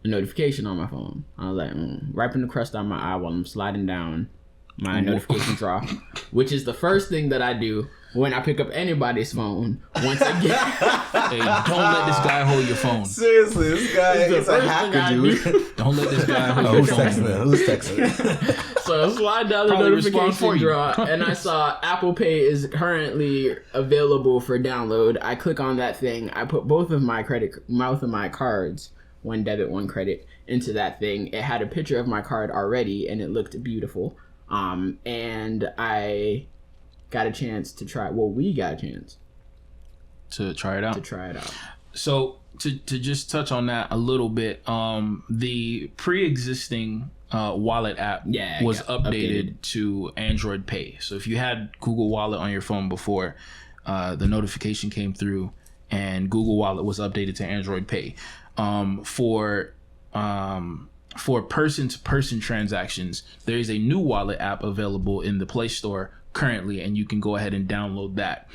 a notification on my phone. I was like, wiping the crust on my eye while I'm sliding down my notification drawer, which is the first thing that I do when I pick up anybody's phone once again. Hey, don't let this guy hold your phone. Seriously, this guy is a hacker, dude. Don't let this guy hold your phone. Who's texting? So I slide down the notification drawer and I saw Apple Pay is currently available for download. I click on that thing. I put both of my cards, one debit, one credit, into that thing. It had a picture of my card already and it looked beautiful. And I got a chance to try. Well, we got a chance to try it out. So to just touch on that a little bit, the pre-existing wallet app was updated to Android Pay. So if you had Google Wallet on your phone before, the notification came through, and Google Wallet was updated to Android Pay. For person-to-person transactions, there is a new wallet app available in the Play Store currently, and you can go ahead and download that.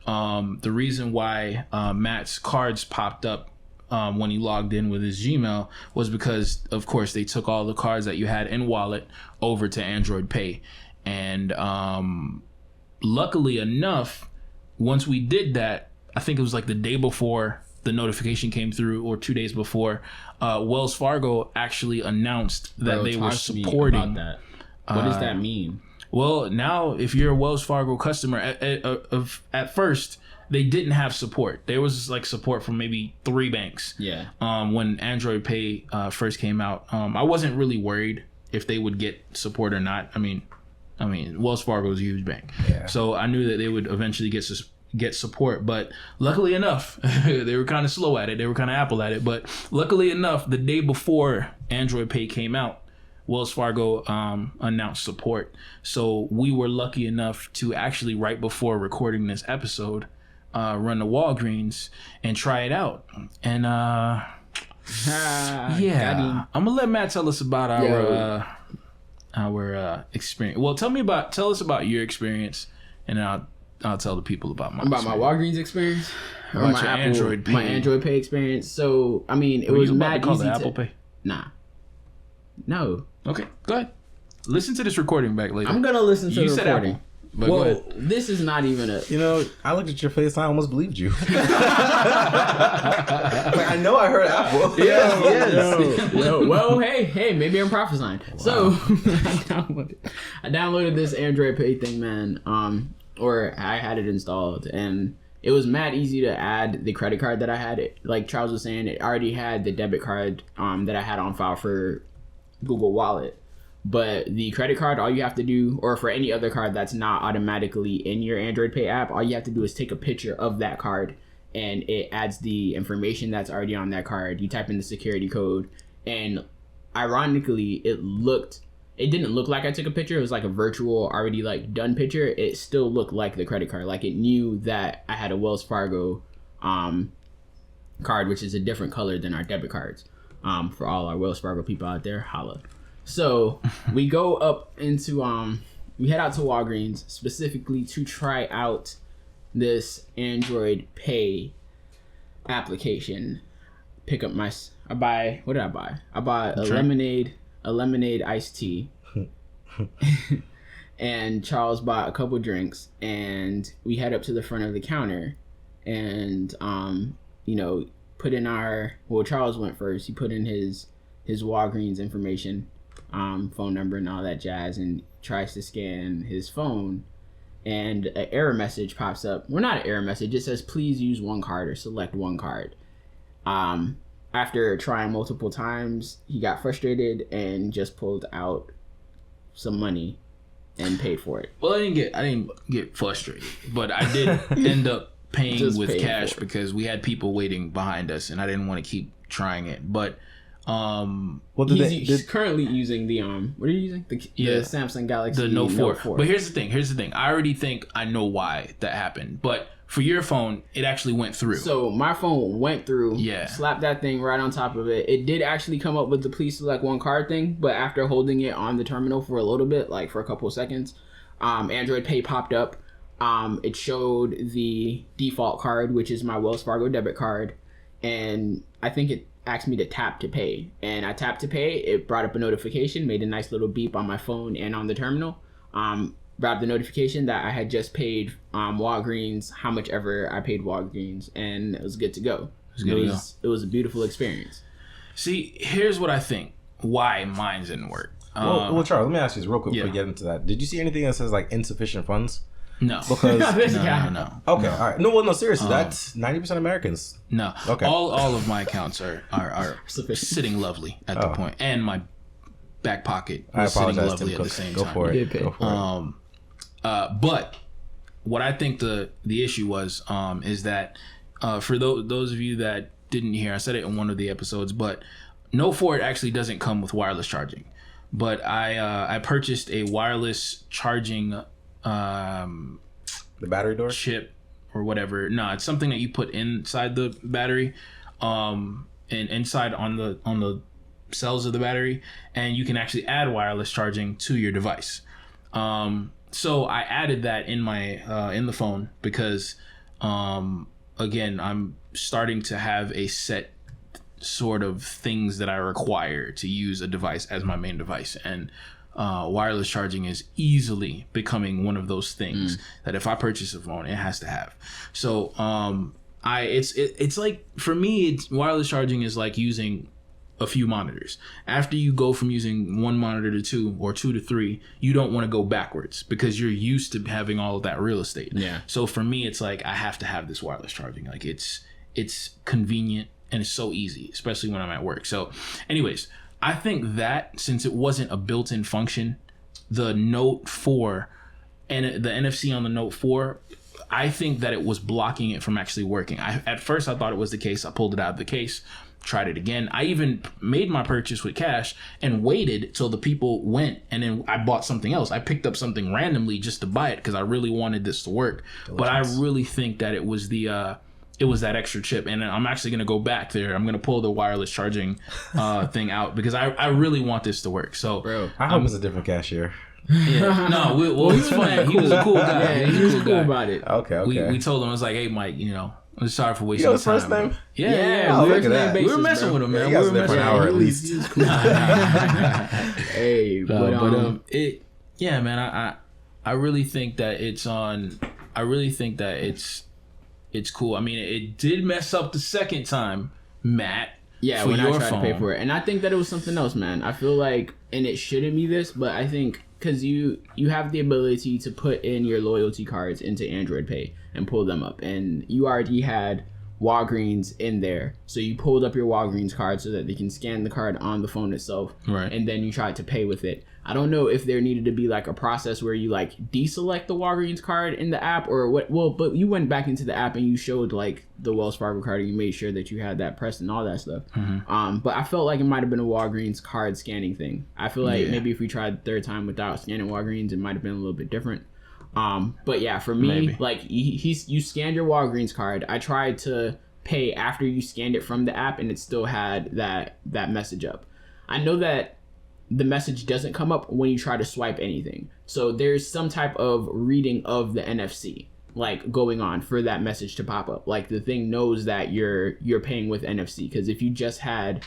The reason why Matt's cards popped up when he logged in with his Gmail was because, of course, they took all the cards that you had in Wallet over to Android Pay. And luckily enough, once we did that, I think it was like the day before the notification came through, or 2 days before, Wells Fargo actually announced that they were supporting that. What does that mean? Well, now if you're a Wells Fargo customer, at first they didn't have support. There was like support from maybe 3 banks. Yeah. When Android Pay first came out, I wasn't really worried if they would get support or not. I mean, Wells Fargo is a huge bank, so I knew that they would eventually get support. But luckily enough, they were kind of slow at it. They were kind of Apple at it. But luckily enough, the day before Android Pay came out, Wells Fargo announced support. So we were lucky enough to actually, right before recording this episode, run to Walgreens and try it out. And I'm gonna let Matt tell us about our experience. Well, tell us about your experience, and I'll tell the people about my Walgreens experience, or my Android Pay. My Android Pay experience. So I mean, it was mad easy to Apple Pay. Nah. No. Okay, go ahead. Listen to this recording back later. I'm gonna listen to the recording. Apple, but well, this is not even a... You know, I looked at your face and I almost believed you. Like, I know I heard Apple. Yes. Well, hey, maybe I'm prophesying. Wow. So, I downloaded this Android Pay thing, man. Or I had it installed, and it was mad easy to add the credit card that I had. It, like Charles was saying, it already had the debit card that I had on file for Google Wallet. But the credit card, all you have to do, or for any other card that's not automatically in your Android Pay app, all you have to do is take a picture of that card, and it adds the information that's already on that card. You type in the security code, and ironically, it didn't look like I took a picture. It was like a virtual, already like done picture. It still looked like the credit card. Like it knew that I had a Wells Fargo card, which is a different color than our debit cards. For all our Wells Fargo people out there, holla. So we go up into we head out to Walgreens specifically to try out this Android Pay application. What did I buy? I bought a lemonade iced tea. And Charles bought a couple drinks, and we head up to the front of the counter and put in Charles went first. He put in his Walgreens information, phone number and all that jazz, and tries to scan his phone, and an error message pops up. Well, not an error message, it says please use one card or select one card. After trying multiple times, he got frustrated and just pulled out some money and paid for it. Well, I didn't get frustrated, but I did end up paying with cash because we had people waiting behind us and I didn't want to keep trying it. But He's currently using the what are you using? The Samsung Galaxy Note 4. But here's the thing. I already think I know why that happened. But for your phone, it actually went through. So my phone went through. Yeah. Slapped that thing right on top of it. It did actually come up with the please select one card thing, but after holding it on the terminal for a little bit, like for a couple of seconds, Android Pay popped up. It showed the default card, which is my Wells Fargo debit card, and I think it asked me to tap to pay, and I tapped to pay. It brought up a notification, made a nice little beep on my phone and on the terminal. Brought up the notification that I had just paid Walgreens how much ever I paid Walgreens, and it was good to go. It was a beautiful experience. See, here's what I think why mine didn't work. Well, Charles, let me ask you this real quick before we get into that. Did you see anything that says like insufficient funds? No. Because no. Okay, all right. No, seriously, that's 90% Americans. No. Okay. All of my accounts are sitting lovely at the point, and my back pocket was sitting lovely at the same time. Go for it. But what I think the issue was is that for those of you that didn't hear, I said it in one of the episodes, but Note 4 actually doesn't come with wireless charging. But I purchased a wireless charging the battery door chip or whatever. No, it's something that you put inside the battery, and inside on the cells of the battery, and you can actually add wireless charging to your device. So I added that in my in the phone because again, I'm starting to have a set sort of things that I require to use a device as my main device, and wireless charging is easily becoming one of those things that if I purchase a phone, it has to have. So it's like, for me, wireless charging is like using a few monitors. After you go from using one monitor to two or two to three, you don't want to go backwards because you're used to having all of that real estate. Yeah. So for me, it's like I have to have this wireless charging. Like it's convenient and it's so easy, especially when I'm at work. So anyways, I think that since it wasn't a built-in function, the Note 4 and the NFC on the Note 4, I think that it was blocking it from actually working. At first I thought it was the case. I pulled it out of the case, tried it again. I even made my purchase with cash and waited till the people went, and then I bought something else. I picked up something randomly just to buy it because I really wanted this to work. Delicious. But I really think that it was that extra chip, and I'm actually gonna go back there. I'm gonna pull the wireless charging thing out because I really want this to work. So, bro, I hope it's a different cashier. Yeah, no, well, he's fine. He was a cool guy. Yeah, he was cool about it. Okay. We told him, I was like, hey, Mike, I'm sorry for wasting his first name. Yeah. We were messing with him, man. We were there for an hour at least. He was cool. Hey, man. I really think that it's on. I really think that it's cool. I mean, it did mess up the second time, Matt. Yeah, when I tried to pay for it, and I think that it was something else, man. I feel like, and it shouldn't be this, but I think because you have the ability to put in your loyalty cards into Android Pay and pull them up, and you already had Walgreens in there, so you pulled up your Walgreens card so that they can scan the card on the phone itself, right? And then you tried to pay with it. I don't know if there needed to be like a process where you like deselect the Walgreens card in the app or what. Well, but you went back into the app and you showed like the Wells Fargo card and you made sure that you had that pressed and all that stuff. Mm-hmm. But I felt like it might have been a Walgreens card scanning thing. I feel like maybe if we tried the third time without scanning Walgreens, it might have been a little bit different. But yeah, for me, like you scanned your Walgreens card. I tried to pay after you scanned it from the app and it still had that message up. I know that the message doesn't come up when you try to swipe anything. So there's some type of reading of the NFC like going on for that message to pop up. Like the thing knows that you're paying with NFC, because if you just had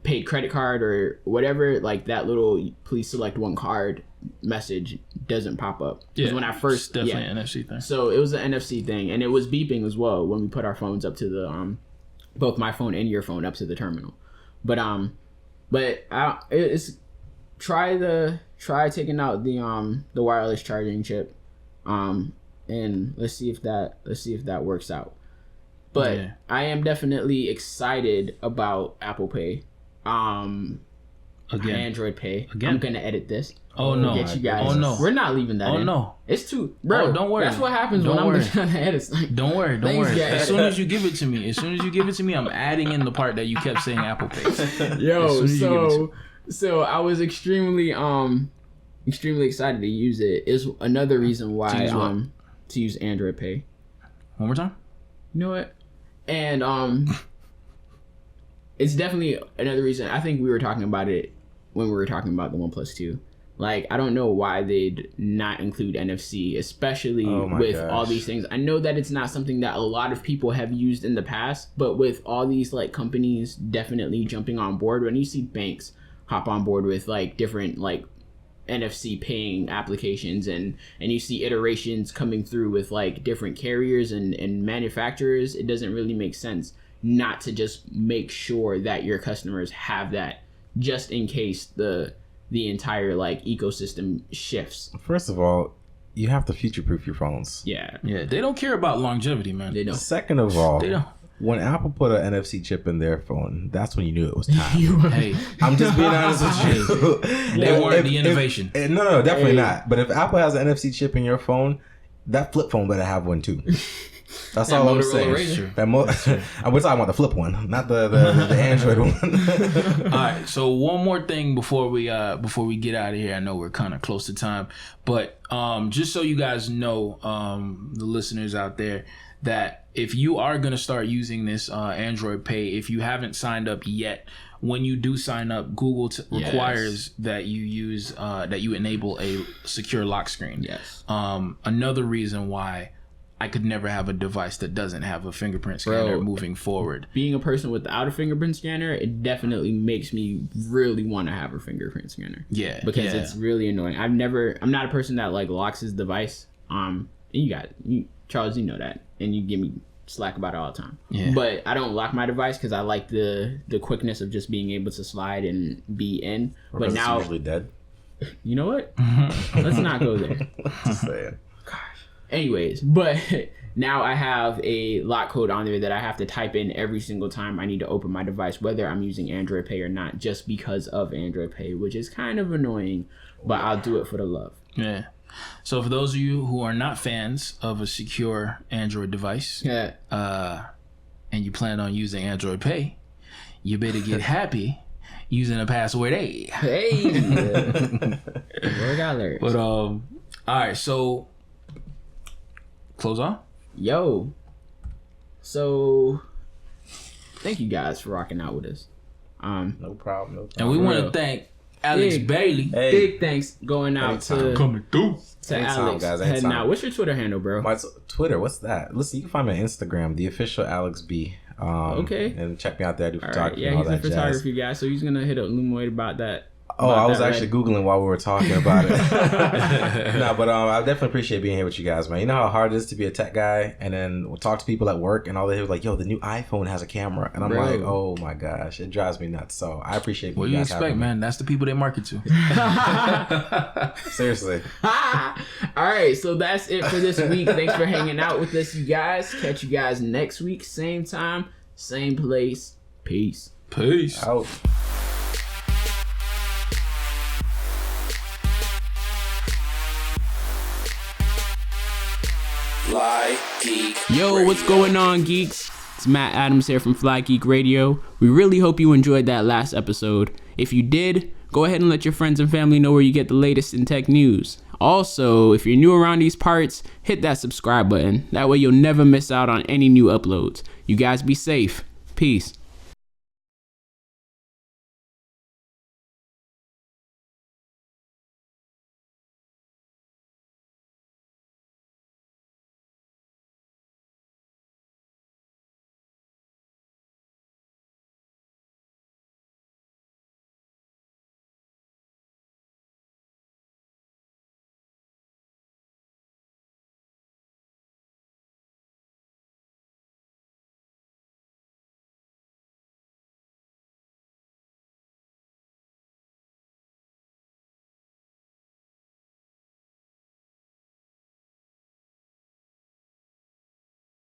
paid credit card or whatever, like that little please select one card message doesn't pop up. Yeah, when I first definitely an NFC thing. So it was an NFC thing, and it was beeping as well when we put our phones up to the both my phone and your phone up to the terminal. But it's try taking out the wireless charging chip, and let's see if that works out. But I am definitely excited about Apple Pay. Again. Android Pay. Again. I'm gonna edit this. Oh no! Get you guys. Oh no! We're not leaving that. Oh no! It's too, bro. Oh, don't worry. That's what happens when I'm trying to edit. Like, don't worry. As soon as you give it to me, I'm adding in the part that you kept saying Apple Pay. Yo, so I was extremely excited to use it. Is another reason why to use Android Pay. One more time. You know what? And it's definitely another reason. I think we were talking about it when we were talking about the OnePlus 2. Like, I don't know why they'd not include NFC, especially with all these things. I know that it's not something that a lot of people have used in the past, but with all these like companies definitely jumping on board, when you see banks hop on board with like different like NFC paying applications and you see iterations coming through with like different carriers and manufacturers, it doesn't really make sense not to just make sure that your customers have that just in case the entire like ecosystem shifts. First of all, you have to future-proof your phones. Yeah. They don't care about longevity, man. They don't. Second of all, they don't. When Apple put an NFC chip in their phone, that's when you knew it was time. Hey, I'm just being honest with you. They wanted the innovation. No, definitely not. But if Apple has an NFC chip in your phone, that flip phone better have one too. That's all I'm saying. We're talking about the flip one, not the Android one. All right. So one more thing before we get out of here. I know we're kind of close to time, but just so you guys know, the listeners out there, that if you are going to start using this Android Pay, if you haven't signed up yet, when you do sign up, Google requires that you use that you enable a secure lock screen. Yes. Another reason why I could never have a device that doesn't have a fingerprint scanner moving forward. Being a person without a fingerprint scanner, it definitely makes me really want to have a fingerprint scanner. Yeah. Because it's really annoying. I'm not a person that like locks his device. Charles, you know that. And you give me slack about it all the time. Yeah. But I don't lock my device because I like the quickness of just being able to slide and be in. But now it's usually dead. You know what? Let's not go there. Just saying. Anyways, but now I have a lock code on there that I have to type in every single time I need to open my device, whether I'm using Android Pay or not, just because of Android Pay, which is kind of annoying, but I'll do it for the love. Yeah. So for those of you who are not fans of a secure Android device, and you plan on using Android Pay, you better get happy using a password A. Hey. Word alert. But all right, so close on. Yo. So thank you guys for rocking out with us. No problem. And we want to thank Alex Bailey. Big thanks going out to coming through. To Alex guys, heading out. What's your Twitter handle, bro? My Twitter, what's that? Listen, you can find me on Instagram, the official Alex B. Okay. And check me out there. I do photography and all that jazz. Yeah, he's a photography guy, so he's gonna hit up Lumoid about that. I was actually Googling while we were talking about it. No, but I definitely appreciate being here with you guys, man. You know how hard it is to be a tech guy and then we'll talk to people at work and all they hear like, yo, the new iPhone has a camera. And I'm like, oh my gosh, it drives me nuts. So I appreciate what you guys expect, man. That's the people they market to. Seriously. All right, so that's it for this week. Thanks for hanging out with us, you guys. Catch you guys next week, same time, same place. Peace. Out. FlyGeek Radio. What's going on, geeks? It's Matt Adams here from FlyGeek Radio. We really hope you enjoyed that last episode. If you did, go ahead and let your friends and family know where you get the latest in tech news. Also, if you're new around these parts, hit that subscribe button. That way you'll never miss out on any new uploads. You guys be safe. Peace.